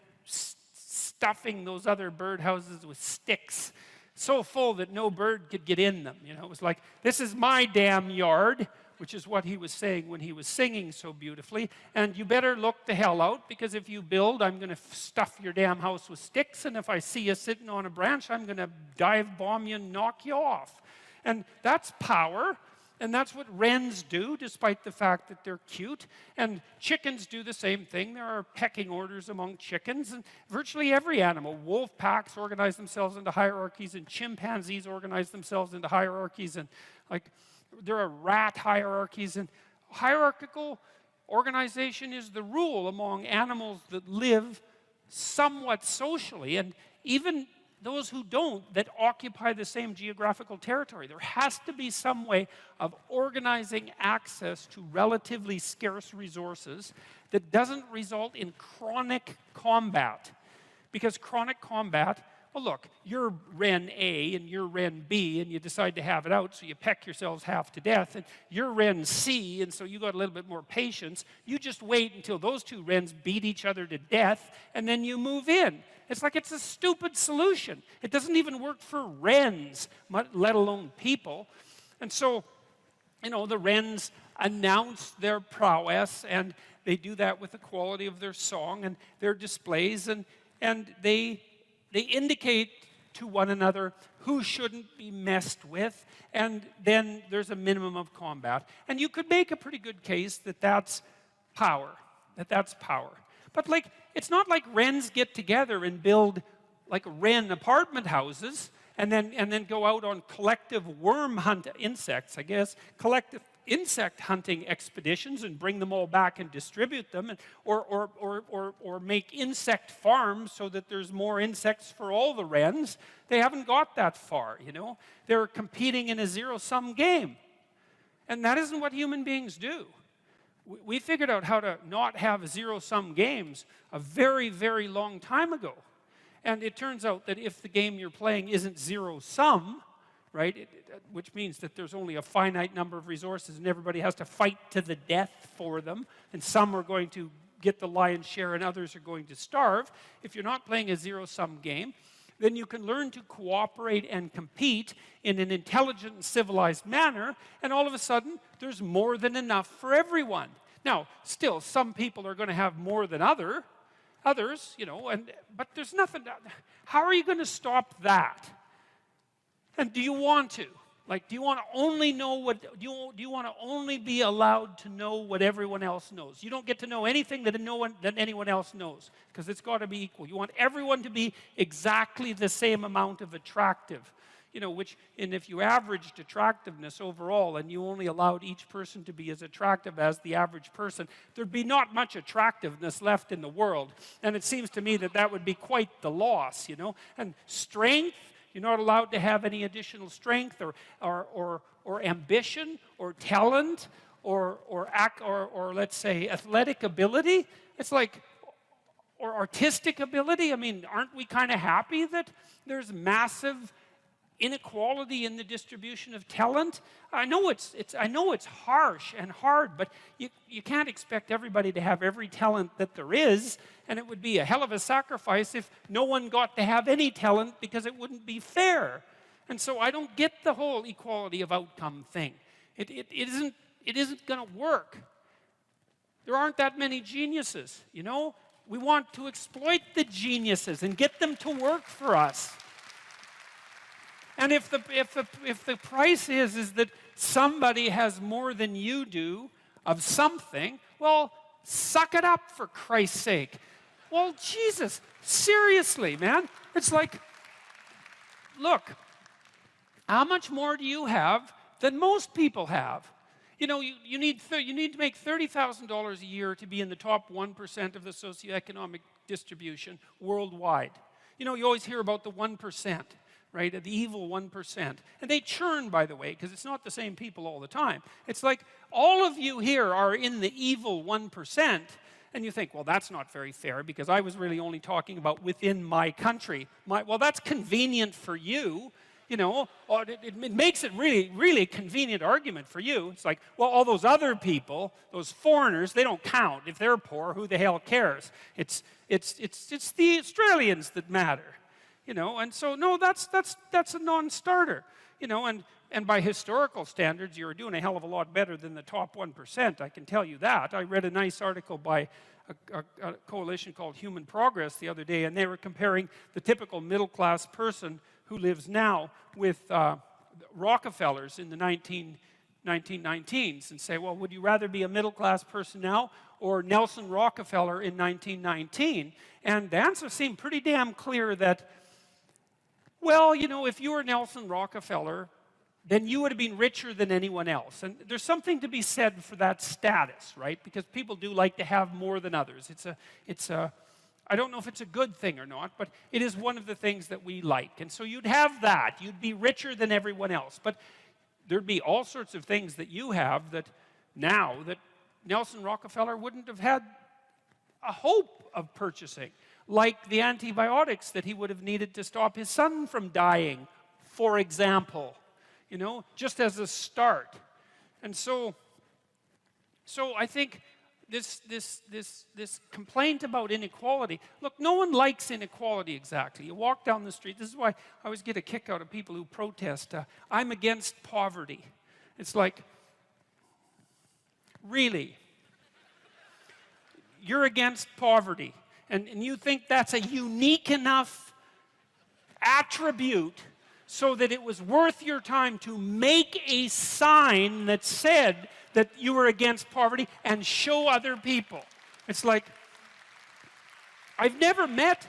stuffing those other birdhouses with sticks, so full that no bird could get in them. It was like, this is my damn yard, which is what he was saying when he was singing so beautifully. And you better look the hell out, because if you build, I'm going to stuff your damn house with sticks, and if I see you sitting on a branch, I'm going to dive bomb you and knock you off. And that's power, and that's what wrens do, despite the fact that they're cute. And chickens do the same thing. There are pecking orders among chickens, and virtually every animal. Wolf packs organize themselves into hierarchies, and chimpanzees organize themselves into hierarchies, and there are rat hierarchies, and hierarchical organization is the rule among animals that live somewhat socially, and even those who don't, that occupy the same geographical territory. There has to be some way of organizing access to relatively scarce resources that doesn't result in chronic combat. Because chronic combat, well, look, you're wren A and you're wren B, and you decide to have it out, so you peck yourselves half to death, and you're wren C, and so you got a little bit more patience. You just wait until those two wrens beat each other to death, and then you move in. It's like it's a stupid solution. It doesn't even work for wrens, let alone people. And so, the wrens announce their prowess, and they do that with the quality of their song and their displays, and they indicate to one another who shouldn't be messed with, and then there's a minimum of combat. And you could make a pretty good case that that's power, But it's not like wrens get together and build like wren apartment houses and then go out on collective worm hunt insects, collective insect hunting expeditions and bring them all back and distribute them, or make insect farms so that there's more insects for all the wrens. They haven't got that far, They're competing in a zero-sum game. And that isn't what human beings do. We figured out how to not have zero-sum games a very, very long time ago. And it turns out that if the game you're playing isn't zero-sum, right, which means that there's only a finite number of resources and everybody has to fight to the death for them, and some are going to get the lion's share and others are going to starve. If you're not playing a zero-sum game, then you can learn to cooperate and compete in an intelligent and civilized manner, and all of a sudden, there's more than enough for everyone. Now, still, some people are going to have more than others, but there's nothing. How are you going to stop that? And do you want to? Do you want to only know what? Do you want to only be allowed to know what everyone else knows? You don't get to know anything that anyone else knows, because it's got to be equal. You want everyone to be exactly the same amount of attractive, and if you averaged attractiveness overall and you only allowed each person to be as attractive as the average person, there'd be not much attractiveness left in the world. And it seems to me that would be quite the loss, And strength. You're not allowed to have any additional strength or ambition or talent or let's say athletic ability. It's like, or artistic ability. I mean, aren't we kind of happy that there's massive inequality in the distribution of talent? I know it's harsh and hard, but you can't expect everybody to have every talent that there is, and it would be a hell of a sacrifice if no one got to have any talent, because it wouldn't be fair. And so I don't get the whole equality of outcome thing. It isn't going to work. There aren't that many geniuses, you know? We want to exploit the geniuses and get them to work for us. And if the price is that somebody has more than you do of something, well, suck it up for Christ's sake. Well, Jesus, seriously, man. It's like, look, how much more do you have than most people have? You know, you need to make $30,000 a year to be in the top 1% of the socioeconomic distribution worldwide. You know, you always hear about the 1%, right? The evil 1%. And they churn, by the way, because it's not the same people all the time. It's like all of you here are in the evil 1%, and you think, well, that's not very fair because I was really only talking about within my country. Well, that's convenient for you. You know, it makes it really, really a convenient argument for you. It's like, well, all those other people, those foreigners, they don't count. If they're poor, who the hell cares? It's the Australians that matter, you know. And so, no, that's a non-starter, you know. And by historical standards, you're doing a hell of a lot better than the top 1%. I can tell you that. I read a nice article by a coalition called Human Progress the other day, and they were comparing the typical middle-class person who lives now with Rockefellers in the 1919s and say, well, would you rather be a middle-class person now or Nelson Rockefeller in 1919? And the answer seemed pretty damn clear that, well, you know, if you were Nelson Rockefeller, then you would have been richer than anyone else. And there's something to be said for that status, right? Because people do like to have more than others. I don't know if it's a good thing or not, but it is one of the things that we like. And so you'd have that. You'd be richer than everyone else. But there'd be all sorts of things that you have that now that Nelson Rockefeller wouldn't have had a hope of purchasing, like the antibiotics that he would have needed to stop his son from dying, for example, you know, just as a start. And so I think this complaint about inequality. Look, no one likes inequality exactly. You walk down the street. This is why I always get a kick out of people who protest. I'm against poverty. It's like, really? You're against poverty. And you think that's a unique enough attribute so that it was worth your time to make a sign that said that you were against poverty and show other people. It's like, I've never met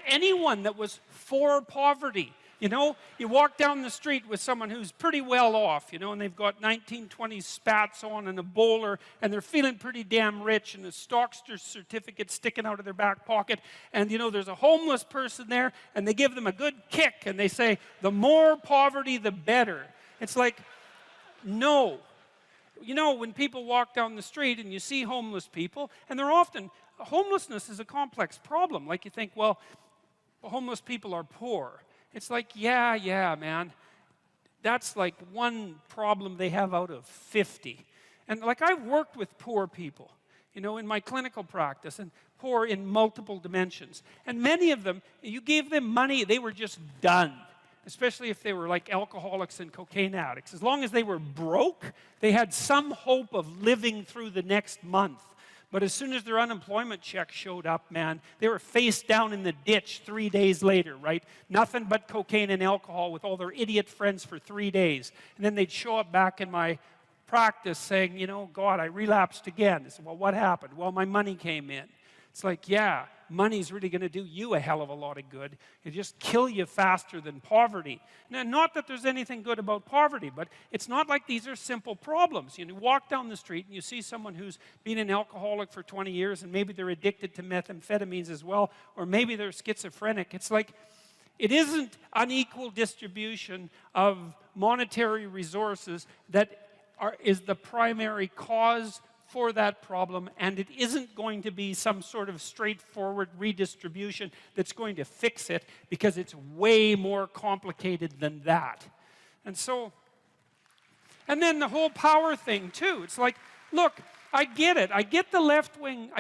anyone that was for poverty. You know, you walk down the street with someone who's pretty well off, you know, and they've got 1920s spats on and a bowler, and they're feeling pretty damn rich, and a Stockster's certificate sticking out of their back pocket, and, you know, there's a homeless person there, and they give them a good kick, and they say, the more poverty, the better. It's like, no. You know, when people walk down the street and you see homeless people, and they're often, homelessness is a complex problem. Like you think, well, homeless people are poor. It's like, yeah, man. That's like one problem they have out of 50. And like I've worked with poor people, you know, in my clinical practice, and poor in multiple dimensions. And many of them, you gave them money, they were just done. Especially if they were like alcoholics and cocaine addicts. As long as they were broke, they had some hope of living through the next month. But as soon as their unemployment check showed up, man, they were face down in the ditch 3 days later, right? Nothing but cocaine and alcohol with all their idiot friends for 3 days. And then they'd show up back in my practice saying, you know, God, I relapsed again. I said, well, what happened? Well, my money came in. It's like, yeah, money's really going to do you a hell of a lot of good. It'll just kill you faster than poverty. Now, not that there's anything good about poverty, but it's not like these are simple problems. You walk down the street and you see someone who's been an alcoholic for 20 years and maybe they're addicted to methamphetamines as well, or maybe they're schizophrenic. It's like, it isn't unequal distribution of monetary resources that is the primary cause for that problem, and it isn't going to be some sort of straightforward redistribution that's going to fix it, because it's way more complicated than that. And so, and then the whole power thing too. It's like, look, I get it. I get the left wing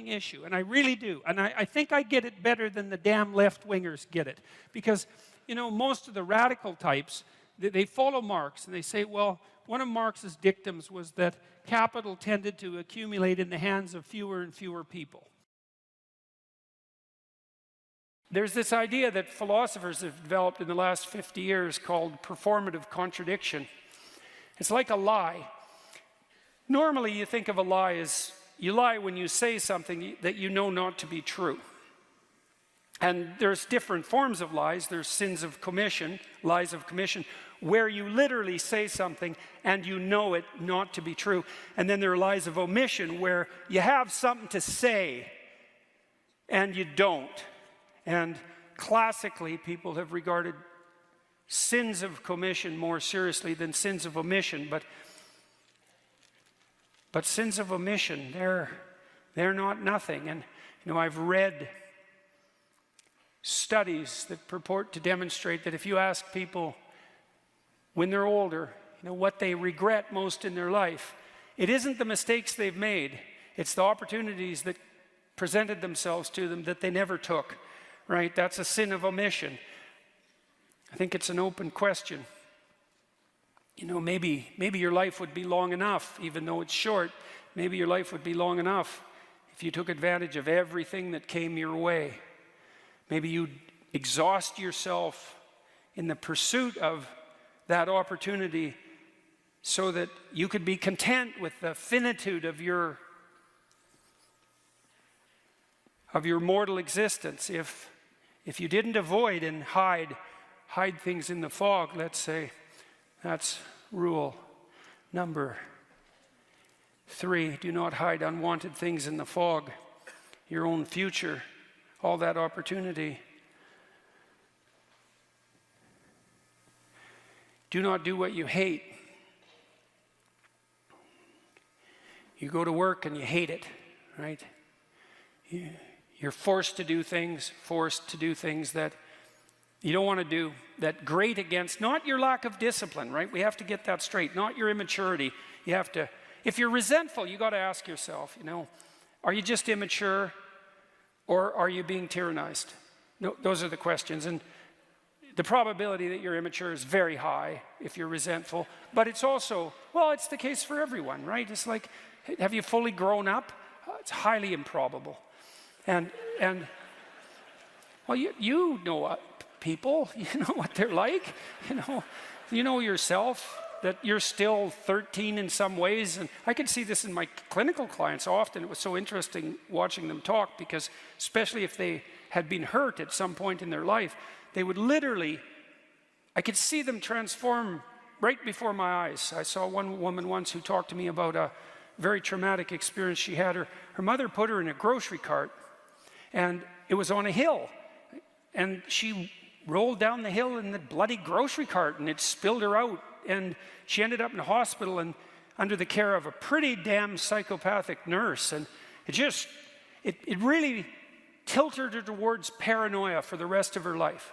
issue, and I really do. And I think I get it better than the damn left-wingers get it. Because, you know, most of the radical types, they follow Marx, and they say, well, one of Marx's dictums was that capital tended to accumulate in the hands of fewer and fewer people. There's this idea that philosophers have developed in the last 50 years called performative contradiction. It's like a lie. Normally, you think of a lie as you lie when you say something that you know not to be true. And there's different forms of lies. There's sins of commission, lies of commission, where you literally say something and you know it not to be true. And then there are lies of omission, where you have something to say and you don't. And classically, people have regarded sins of commission more seriously than sins of omission. But sins of omission, they're not nothing. And I've read studies that purport to demonstrate that if you ask people when they're older, what they regret most in their life, it isn't the mistakes they've made, it's the opportunities that presented themselves to them that they never took, right? That's a sin of omission. I think it's an open question. Maybe your life would be long enough, even though it's short, maybe your life would be long enough if you took advantage of everything that came your way. Maybe you'd exhaust yourself in the pursuit of that opportunity so that you could be content with the finitude of your mortal existence. If you didn't avoid and hide things in the fog, let's say, that's rule number 3. Do not hide unwanted things in the fog. Your own future, all that opportunity. Do not do what you hate. You go to work and you hate it, right? You're forced to do things that you don't want to do, that grate against, not your lack of discipline, right? We have to get that straight, not your immaturity. You have to, if you're resentful, you got to ask yourself, are you just immature or are you being tyrannized? No, those are the questions. And the probability that you're immature is very high if you're resentful, but it's also, it's the case for everyone, right? It's like, have you fully grown up? It's highly improbable. And well, you know people, you know what they're like, you know yourself, that you're still 13 in some ways. And I can see this in my clinical clients often. It was so interesting watching them talk, because especially if they had been hurt at some point in their life, they would literally, I could see them transform right before my eyes. I saw one woman once who talked to me about a very traumatic experience she had. Her mother put her in a grocery cart, and it was on a hill. And she rolled down the hill in the bloody grocery cart, and it spilled her out. And she ended up in a hospital and under the care of a pretty damn psychopathic nurse. And it really tilted her towards paranoia for the rest of her life,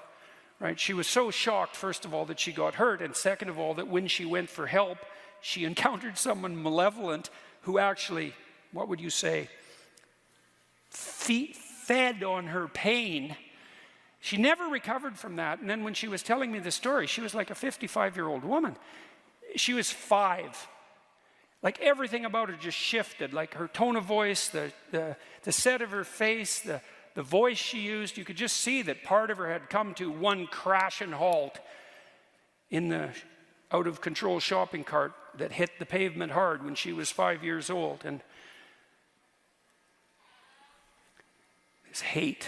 right? She was so shocked, first of all, that she got hurt, and second of all, that when she went for help, she encountered someone malevolent who actually, what would you say, fed on her pain. She never recovered from that. And then when she was telling me the story, she was like a 55-year-old woman. She was 5. Like everything about her just shifted, like her tone of voice, the set of her face, the voice she used. You could just see that part of her had come to one crash and halt in the out-of-control shopping cart that hit the pavement hard when she was 5 years old. And this hate.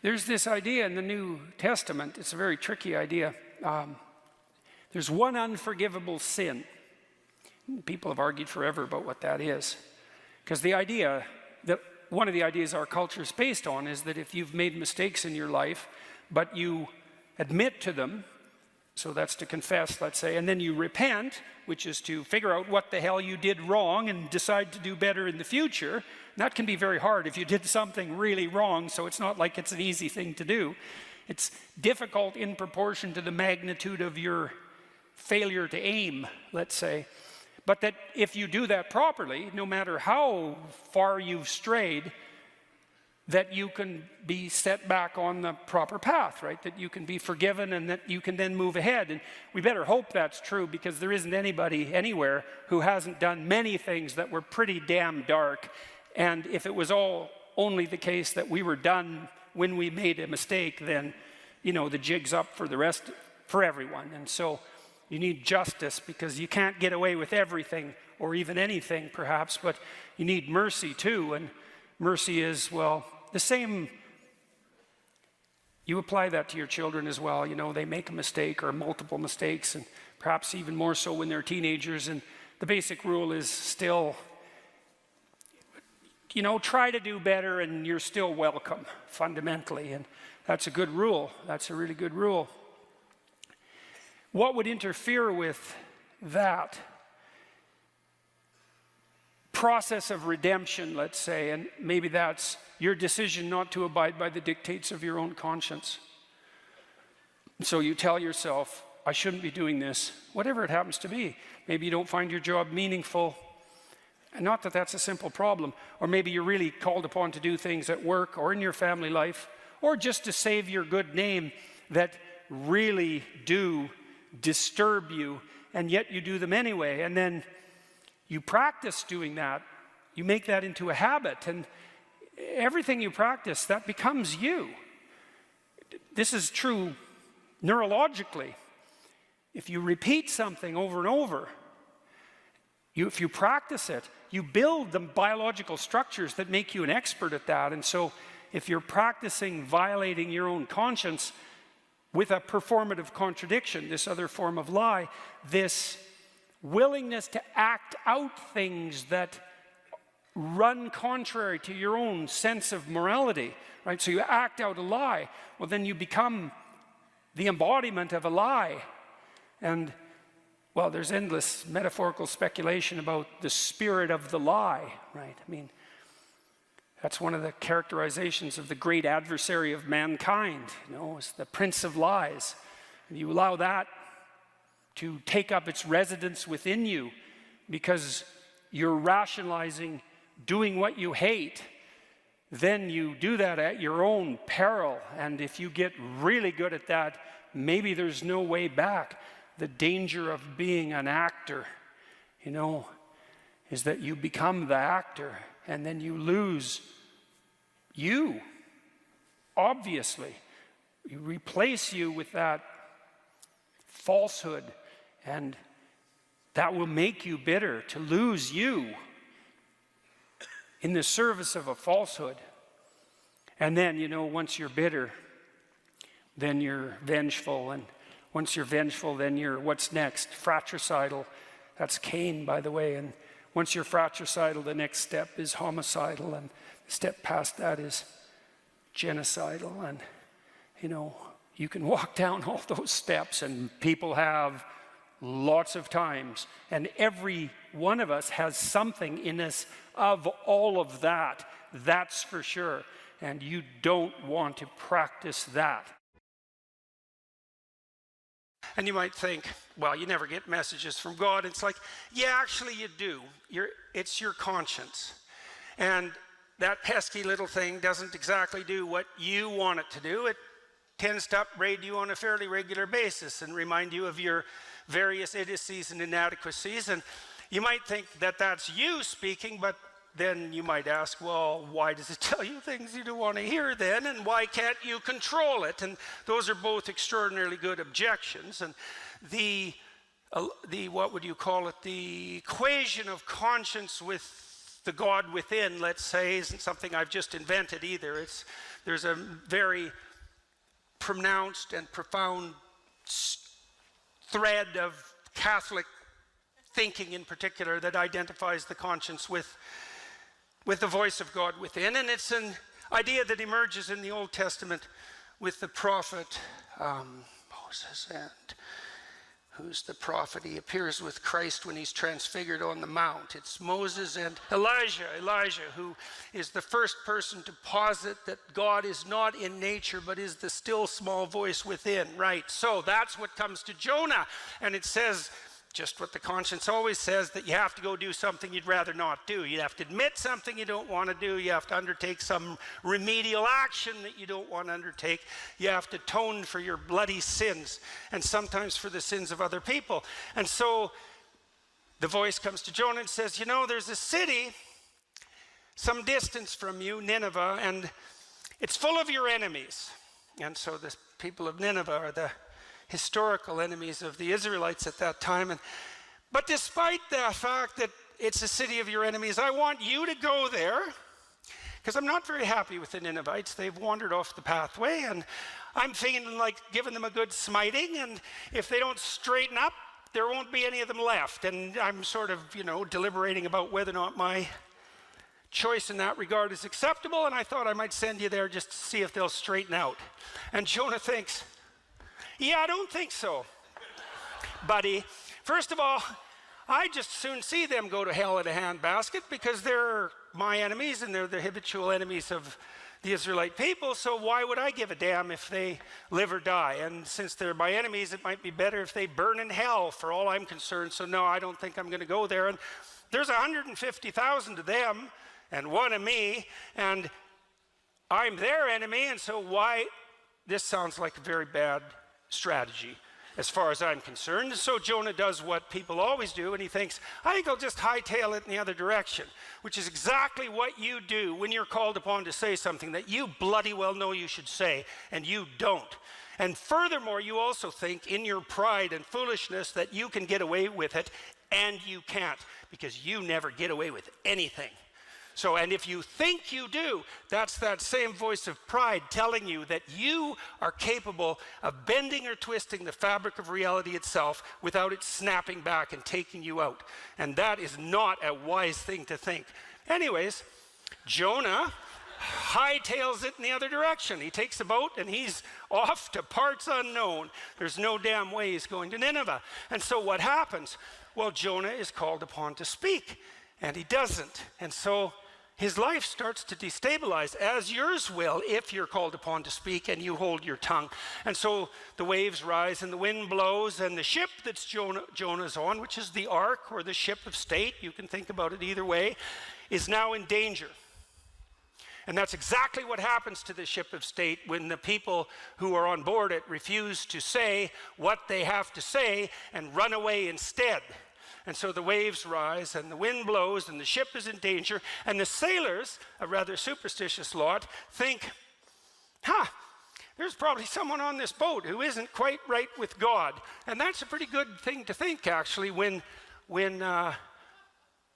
There's this idea in the New Testament, it's a very tricky idea. There's one unforgivable sin. People have argued forever about what that is. Because the idea, that one of the ideas our culture is based on, is that if you've made mistakes in your life, but you admit to them, so that's to confess, let's say, and then you repent, which is to figure out what the hell you did wrong and decide to do better in the future. That can be very hard if you did something really wrong, so it's not like it's an easy thing to do. It's difficult in proportion to the magnitude of your failure to aim, let's say. But that if you do that properly, no matter how far you've strayed, that you can be set back on the proper path, right? That you can be forgiven and that you can then move ahead. And we better hope that's true, because there isn't anybody anywhere who hasn't done many things that were pretty damn dark. And if it was all only the case that we were done when we made a mistake, then, you know, the jig's up for the rest, for everyone. And so you need justice, because you can't get away with everything or even anything perhaps, but you need mercy too. And mercy is, well, the same. You apply that to your children as well. You know, they make a mistake or multiple mistakes, and perhaps even more so when they're teenagers. And the basic rule is still, you know, try to do better and you're still welcome, fundamentally. And that's a good rule. That's a really good rule. What would interfere with that process of redemption, let's say, and maybe that's your decision not to abide by the dictates of your own conscience. So you tell yourself, I shouldn't be doing this, whatever it happens to be. Maybe you don't find your job meaningful, and not that that's a simple problem. Or maybe you're really called upon to do things at work or in your family life, or just to save your good name, that really do disturb you, and yet you do them anyway. And then you practice doing that. You make that into a habit, and everything you practice, that becomes you. This is true neurologically. If you repeat something over and over, if you practice it, you build the biological structures that make you an expert at that. And so if you're practicing violating your own conscience with a performative contradiction, this other form of lie, this willingness to act out things that run contrary to your own sense of morality, right? So you act out a lie. Well, then you become the embodiment of a lie. And, well, there's endless metaphorical speculation about the spirit of the lie, right? I mean, that's one of the characterizations of the great adversary of mankind, you know, is the prince of lies. And you allow that to take up its residence within you because you're rationalizing doing what you hate, then you do that at your own peril. And if you get really good at that, maybe there's no way back. The danger of being an actor, you know, is that you become the actor and then you lose you, obviously. You replace you with that falsehood, and that will make you bitter, to lose you in the service of a falsehood. And then, you know, once you're bitter, then you're vengeful. And once you're vengeful, then you're, what's next? Fratricidal. That's Cain, by the way. And once you're fratricidal, the next step is homicidal. And the step past that is genocidal. And, you know, you can walk down all those steps, and people have lots of times. And every one of us has something in us of all of that. That's for sure. And you don't want to practice that. And you might think, well, you never get messages from God. It's like, yeah, actually you do. It's your conscience. And that pesky little thing doesn't exactly do what you want it to do. It tends to upbraid you on a fairly regular basis and remind you of your various idiocies and inadequacies. And you might think that that's you speaking, but then you might ask, well, why does it tell you things you don't want to hear then? And why can't you control it? And those are both extraordinarily good objections. And the what would you call it? The equation of conscience with the God within, let's say, isn't something I've just invented either. There's a very pronounced and profound thread of Catholic thinking in particular that identifies the conscience with the voice of God within. And it's an idea that emerges in the Old Testament with the prophet Moses. And who's the prophet? He appears with Christ when he's transfigured on the mount. It's Moses and Elijah, who is the first person to posit that God is not in nature, but is the still small voice within, right? So that's what comes to Jonah. And it says just what the conscience always says, that you have to go do something you'd rather not do. You have to admit something you don't want to do. You have to undertake some remedial action that you don't want to undertake. You have to atone for your bloody sins, and sometimes for the sins of other people. And so the voice comes to Jonah and says, you know, there's a city some distance from you, Nineveh, and it's full of your enemies. And so the people of Nineveh are the historical enemies of the Israelites at that time. But despite the fact that it's a city of your enemies, I want you to go there, because I'm not very happy with the Ninevites. They've wandered off the pathway, and I'm feeling like giving them a good smiting, and if they don't straighten up, there won't be any of them left. And I'm sort of, deliberating about whether or not my choice in that regard is acceptable, and I thought I might send you there just to see if they'll straighten out. And Jonah thinks, yeah, I don't think so, buddy. First of all, I just soon see them go to hell in a handbasket, because they're my enemies and they're the habitual enemies of the Israelite people, so why would I give a damn if they live or die? And since they're my enemies, it might be better if they burn in hell for all I'm concerned, so no, I don't think I'm going to go there. And there's 150,000 of them and one of me, and I'm their enemy, and so why? This sounds like a very bad strategy as far as I'm concerned. So Jonah does what people always do, and he thinks, I think I'll just hightail it in the other direction, which is exactly what you do when you're called upon to say something that you bloody well know you should say, and you don't. And furthermore, you also think in your pride and foolishness that you can get away with it, and you can't, because you never get away with anything. So, and if you think you do, that's that same voice of pride telling you that you are capable of bending or twisting the fabric of reality itself without it snapping back and taking you out. And that is not a wise thing to think. Anyways, Jonah hightails it in the other direction. He takes a boat and he's off to parts unknown. There's no damn way he's going to Nineveh. And so what happens? Well, Jonah is called upon to speak, and he doesn't. And so his life starts to destabilize, as yours will if you're called upon to speak and you hold your tongue. And so the waves rise and the wind blows, and the ship that's Jonah's on, which is the ark or the ship of state, you can think about it either way, is now in danger. And that's exactly what happens to the ship of state when the people who are on board it refuse to say what they have to say and run away instead. And so the waves rise and the wind blows and the ship is in danger, and the sailors, a rather superstitious lot, think, there's probably someone on this boat who isn't quite right with God. And that's a pretty good thing to think, actually, when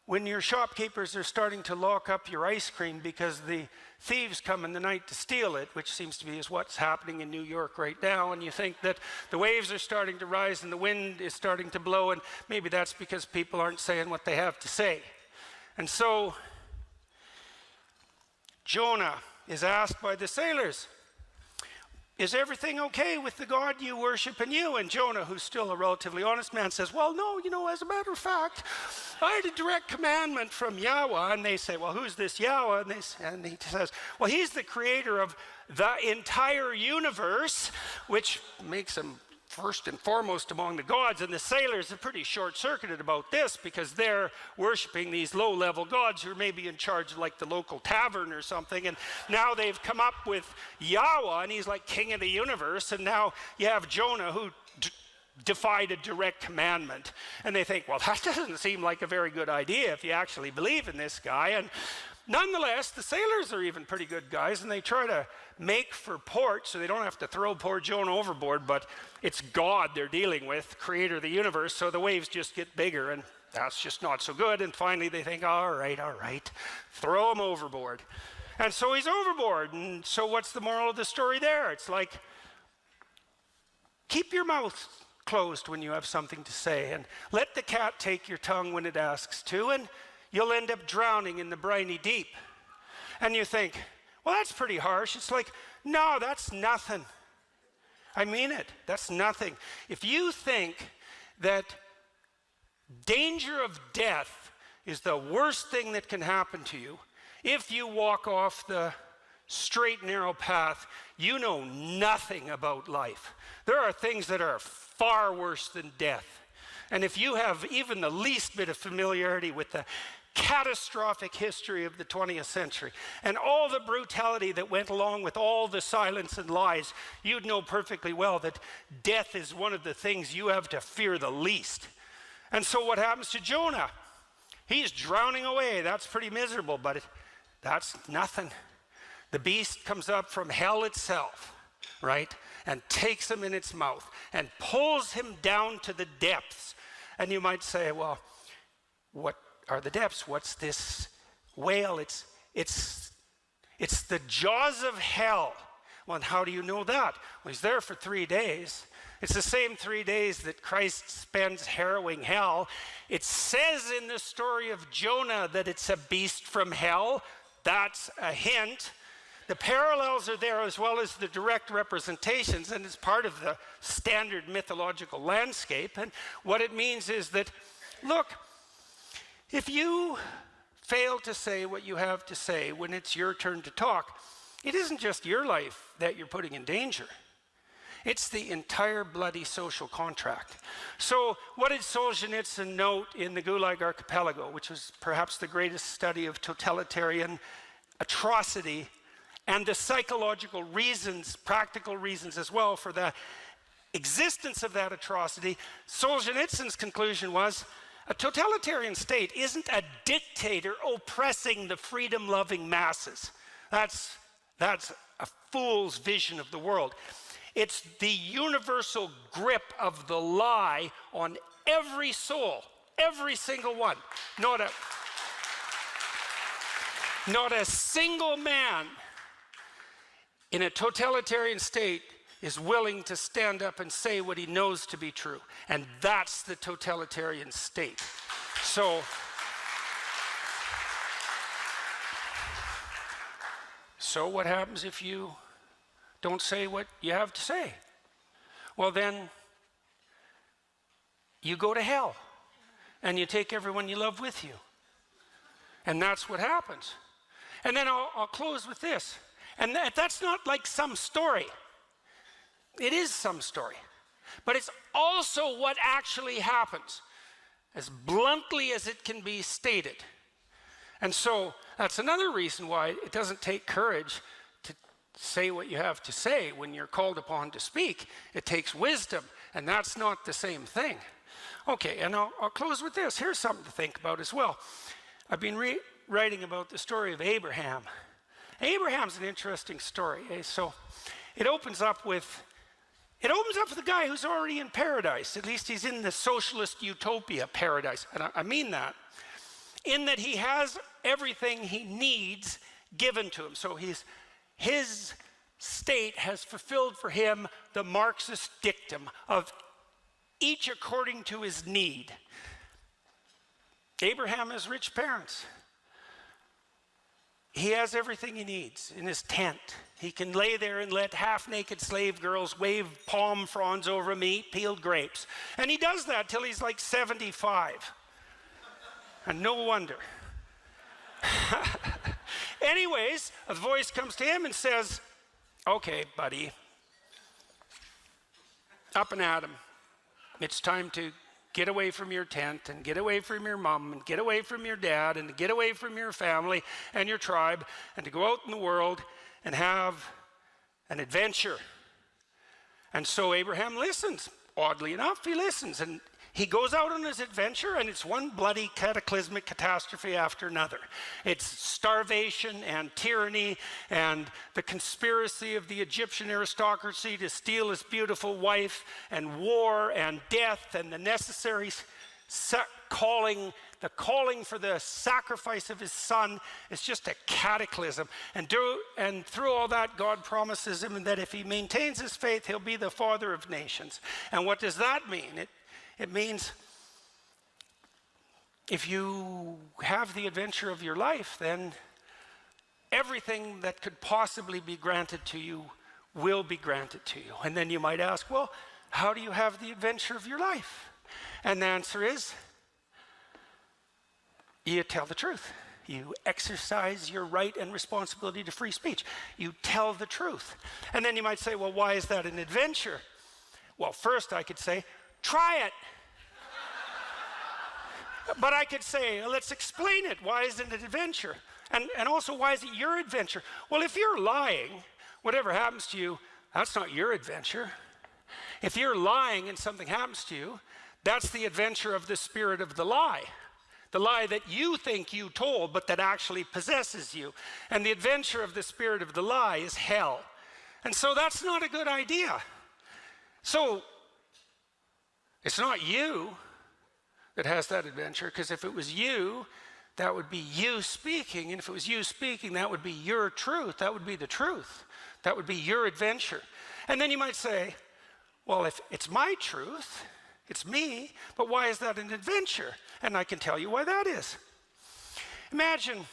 your shopkeepers are starting to lock up your ice cream because the thieves come in the night to steal it, which seems to be is what's happening in New York right now, and you think that the waves are starting to rise and the wind is starting to blow, and maybe that's because people aren't saying what they have to say. And so Jonah is asked by the sailors, is everything okay with the God you worship and you? And Jonah, who's still a relatively honest man, says, well, no, as a matter of fact, I had a direct commandment from Yahweh. And they say, well, who's this Yahweh? And he says, well, he's the creator of the entire universe, which makes him first and foremost among the gods. And the sailors are pretty short-circuited about this, because they're worshiping these low-level gods who are maybe in charge of like the local tavern or something, and now they've come up with Yahweh, and he's like king of the universe, and now you have Jonah who defied a direct commandment, and they think, well, that doesn't seem like a very good idea if you actually believe in this guy. And nonetheless, the sailors are even pretty good guys, and they try to make for port so they don't have to throw poor Jonah overboard, but it's God they're dealing with, creator of the universe, so the waves just get bigger, and that's just not so good. And finally they think, all right, throw him overboard. And so he's overboard. And so what's the moral of the story there? It's like, keep your mouth closed when you have something to say, and let the cat take your tongue when it asks to, and you'll end up drowning in the briny deep. And you think, well, that's pretty harsh. It's like, no, that's nothing. I mean it. That's nothing. If you think that danger of death is the worst thing that can happen to you, if you walk off the straight, narrow path, you know nothing about life. There are things that are far worse than death. And if you have even the least bit of familiarity with the catastrophic history of the 20th century and all the brutality that went along with all the silence and lies, you'd know perfectly well that death is one of the things you have to fear the least. And so what happens to Jonah? He's drowning away. That's pretty miserable, but that's nothing. The beast comes up from hell itself, right? And takes him in its mouth and pulls him down to the depths. And you might say, well, what are the depths? What's this whale? It's the jaws of hell. Well, and how do you know that? Well, he's there for 3 days. It's the same 3 days that Christ spends harrowing hell. It says in the story of Jonah that it's a beast from hell. That's a hint. The parallels are there as well as the direct representations, and it's part of the standard mythological landscape. And what it means is that, look, if you fail to say what you have to say when it's your turn to talk, it isn't just your life that you're putting in danger. It's the entire bloody social contract. So what did Solzhenitsyn note in the Gulag Archipelago, which was perhaps the greatest study of totalitarian atrocity and the psychological reasons, practical reasons as well for the existence of that atrocity? Solzhenitsyn's conclusion was, a totalitarian state isn't a dictator oppressing the freedom-loving masses. That's a fool's vision of the world. It's the universal grip of the lie on every soul, every single one. Not a single man in a totalitarian state is willing to stand up and say what he knows to be true. And that's the totalitarian state. So what happens if you don't say what you have to say? Well, then you go to hell and you take everyone you love with you. And that's what happens. And then I'll close with this. And that's not like some story. It is some story. But it's also what actually happens, as bluntly as it can be stated. And so that's another reason why it doesn't take courage to say what you have to say when you're called upon to speak. It takes wisdom, and that's not the same thing. Okay, and I'll close with this. Here's something to think about as well. I've been writing about the story of Abraham. Abraham's an interesting story. So it opens up with a guy who's already in paradise. At least he's in the socialist utopia paradise. And I mean that. In that he has everything he needs given to him. So his state has fulfilled for him the Marxist dictum of each according to his need. Abraham has rich parents. He has everything he needs in his tent. He can lay there and let half-naked slave girls wave palm fronds over him, eat peeled grapes. And he does that till he's like 75. And no wonder. Anyways, a voice comes to him and says, okay, buddy, up and at him. It's time to get away from your tent and get away from your mom and get away from your dad and get away from your family and your tribe and to go out in the world and have an adventure. And so Abraham listens. Oddly enough, he listens. And he goes out on his adventure, and it's one bloody cataclysmic catastrophe after another. It's starvation and tyranny and the conspiracy of the Egyptian aristocracy to steal his beautiful wife, and war and death and the necessary calling for the sacrifice of his son. It's just a cataclysm. And through all that, God promises him that if he maintains his faith, he'll be the father of nations. And what does that mean? It means if you have the adventure of your life, then everything that could possibly be granted to you will be granted to you. And then you might ask, well, how do you have the adventure of your life? And the answer is, you tell the truth. You exercise your right and responsibility to free speech. You tell the truth. And then you might say, well, why is that an adventure? Well, first I could say, try it. But I could say, let's explain it. Why is it an adventure? And also, why is it your adventure? Well, if you're lying, whatever happens to you, that's not your adventure. If you're lying and something happens to you, that's the adventure of the spirit of the lie. The lie that you think you told, but that actually possesses you. And the adventure of the spirit of the lie is hell. And so that's not a good idea. So it's not you that has that adventure, because if it was you, that would be you speaking. And if it was you speaking, that would be your truth. That would be the truth. That would be your adventure. And then you might say, well, if it's my truth, it's me, but why is that an adventure? And I can tell you why that is. Imagine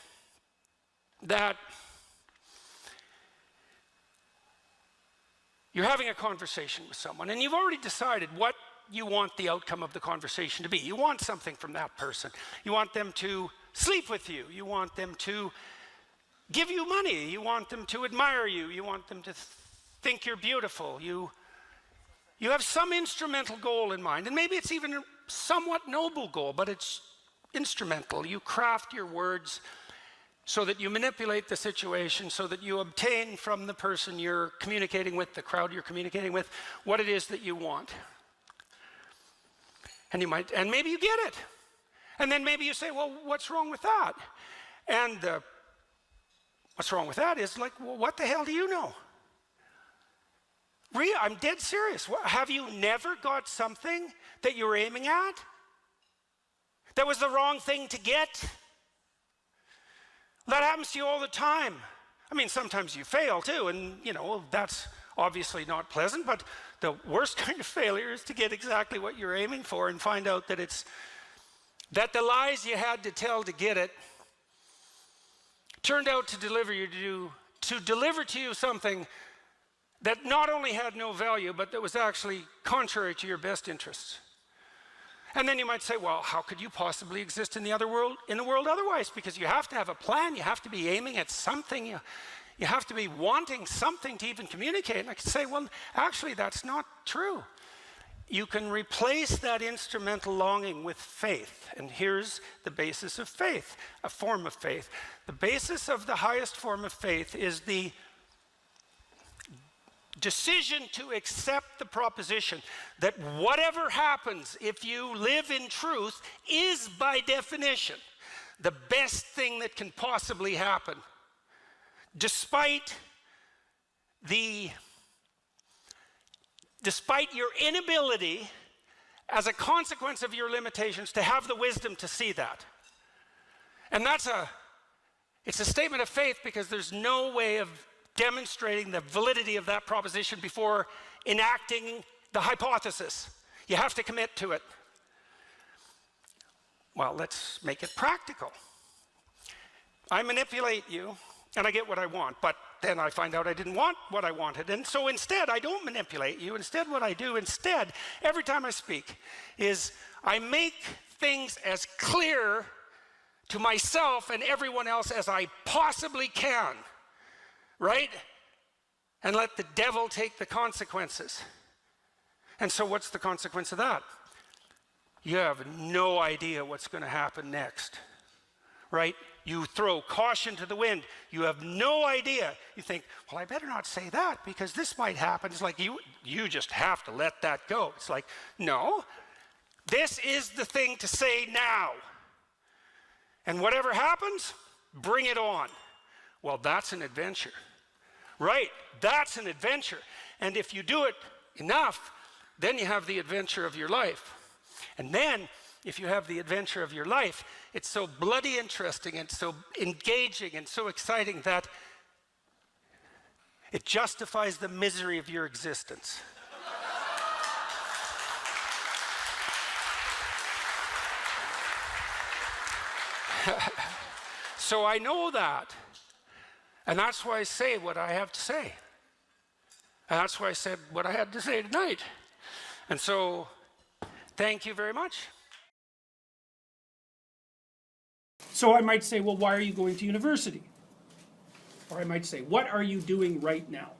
that you're having a conversation with someone, and you've already decided what you want the outcome of the conversation to be. You want something from that person. You want them to sleep with you. You want them to give you money. You want them to admire you. You want them to think you're beautiful. You have some instrumental goal in mind, and maybe it's even a somewhat noble goal, but it's instrumental. You craft your words so that you manipulate the situation, so that you obtain from the person you're communicating with, the crowd you're communicating with, what it is that you want. And maybe you get it. And then maybe you say, well, what's wrong with that? And what's wrong with that is like, well, what the hell do you know? I'm dead serious. Have you never got something that you were aiming at that was the wrong thing to get? That happens to you all the time. I mean, sometimes you fail too, and that's obviously not pleasant, but the worst kind of failure is to get exactly what you're aiming for and find out that the lies you had to tell to get it turned out to deliver to you something that not only had no value, but that was actually contrary to your best interests. And then you might say, well, how could you possibly exist in the world otherwise? Because you have to have a plan, you have to be aiming at something, you have to be wanting something to even communicate. And I could say, well, actually, that's not true. You can replace that instrumental longing with faith. And here's the basis of faith, a form of faith. The basis of the highest form of faith is the decision to accept the proposition that whatever happens if you live in truth is by definition the best thing that can possibly happen, despite your inability as a consequence of your limitations to have the wisdom to see that. And it's a statement of faith, because there's no way of demonstrating the validity of that proposition before enacting the hypothesis. You have to commit to it. Well, let's make it practical. I manipulate you and I get what I want, but then I find out I didn't want what I wanted. And so instead, I don't manipulate you. Instead, what I do every time I speak, is I make things as clear to myself and everyone else as I possibly can. Right? And let the devil take the consequences. And so what's the consequence of that? You have no idea what's going to happen next. Right? You throw caution to the wind. You have no idea. You think, well, I better not say that because this might happen. It's like you just have to let that go. It's like, no, this is the thing to say now. And whatever happens, bring it on. Well, that's an adventure. Right, that's an adventure. And if you do it enough, then you have the adventure of your life. And then, if you have the adventure of your life, it's so bloody interesting and so engaging and so exciting that it justifies the misery of your existence. So I know that. And that's why I say what I have to say. And that's why I said what I had to say tonight. And so, thank you very much. So I might say, well, why are you going to university? Or I might say, what are you doing right now?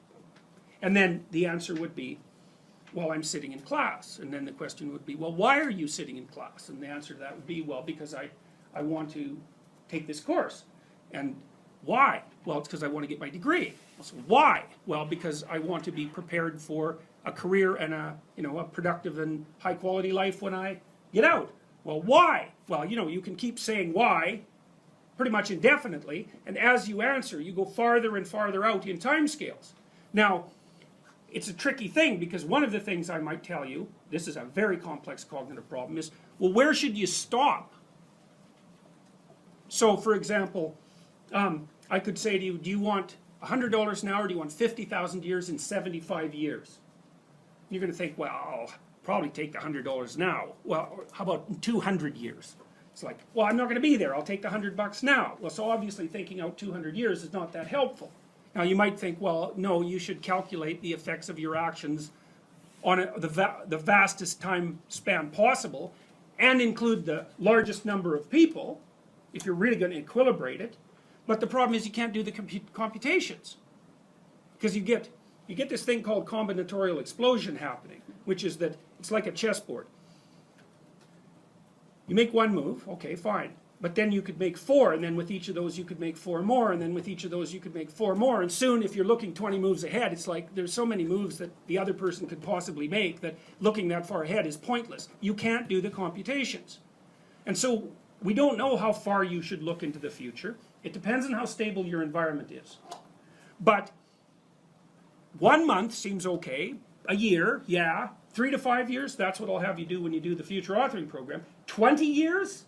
And then the answer would be, well, I'm sitting in class. And then the question would be, well, why are you sitting in class? And the answer to that would be, well, because I want to take this course. And why? Well, it's because I want to get my degree. So why? Well, because I want to be prepared for a career and a productive and high quality life when I get out. Well, why? Well, you can keep saying why pretty much indefinitely, and as you answer, you go farther and farther out in time scales. Now, it's a tricky thing, because one of the things I might tell you, this is a very complex cognitive problem, is, well, where should you stop? So, for example, I could say to you, do you want $100 an hour, or do you want 50,000 years in 75 years? You're going to think, well, I'll probably take the $100 now. Well, how about 200 years? It's like, well, I'm not going to be there. I'll take the $100 now. Well, so obviously thinking out 200 years is not that helpful. Now, you might think, well, no, you should calculate the effects of your actions on the vastest time span possible and include the largest number of people if you're really going to equilibrate it. But the problem is you can't do the computations, because you get this thing called combinatorial explosion happening, which is that it's like a chessboard. You make one move, okay, fine. But then you could make 4, and then with each of those you could make 4 more, and then with each of those you could make 4 more, and soon if you're looking 20 moves ahead, it's like there's so many moves that the other person could possibly make that looking that far ahead is pointless. You can't do the computations. And so we don't know how far you should look into the future. It depends on how stable your environment is. But 1 month seems okay. A year, yeah. 3 to 5 years, that's what I'll have you do when you do the future authoring program. 20 years?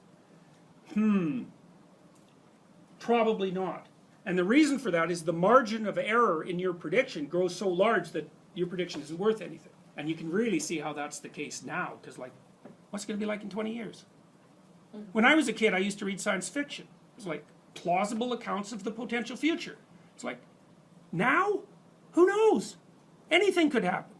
Probably not. And the reason for that is the margin of error in your prediction grows so large that your prediction isn't worth anything. And you can really see how that's the case now, because like, what's it going to be like in 20 years? When I was a kid, I used to read science fiction. It was like plausible accounts of the potential future. It's like, now? Who knows? Anything could happen.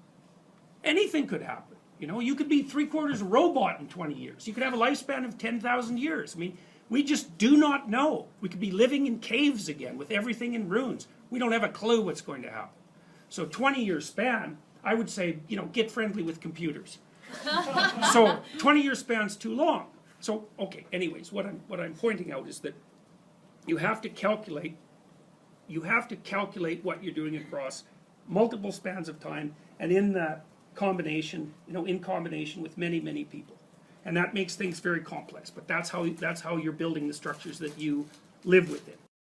Anything could happen. You could be 3/4 robot in 20 years. You could have a lifespan of 10,000 years. I mean, we just do not know. We could be living in caves again with everything in ruins. We don't have a clue what's going to happen. So 20-year span, I would say, get friendly with computers. So 20-year span's too long. So, okay, anyways, what I'm pointing out is that you have to calculate what you're doing across multiple spans of time, and in that combination, in combination with many, many people. And that makes things very complex, but that's how you're building the structures that you live within.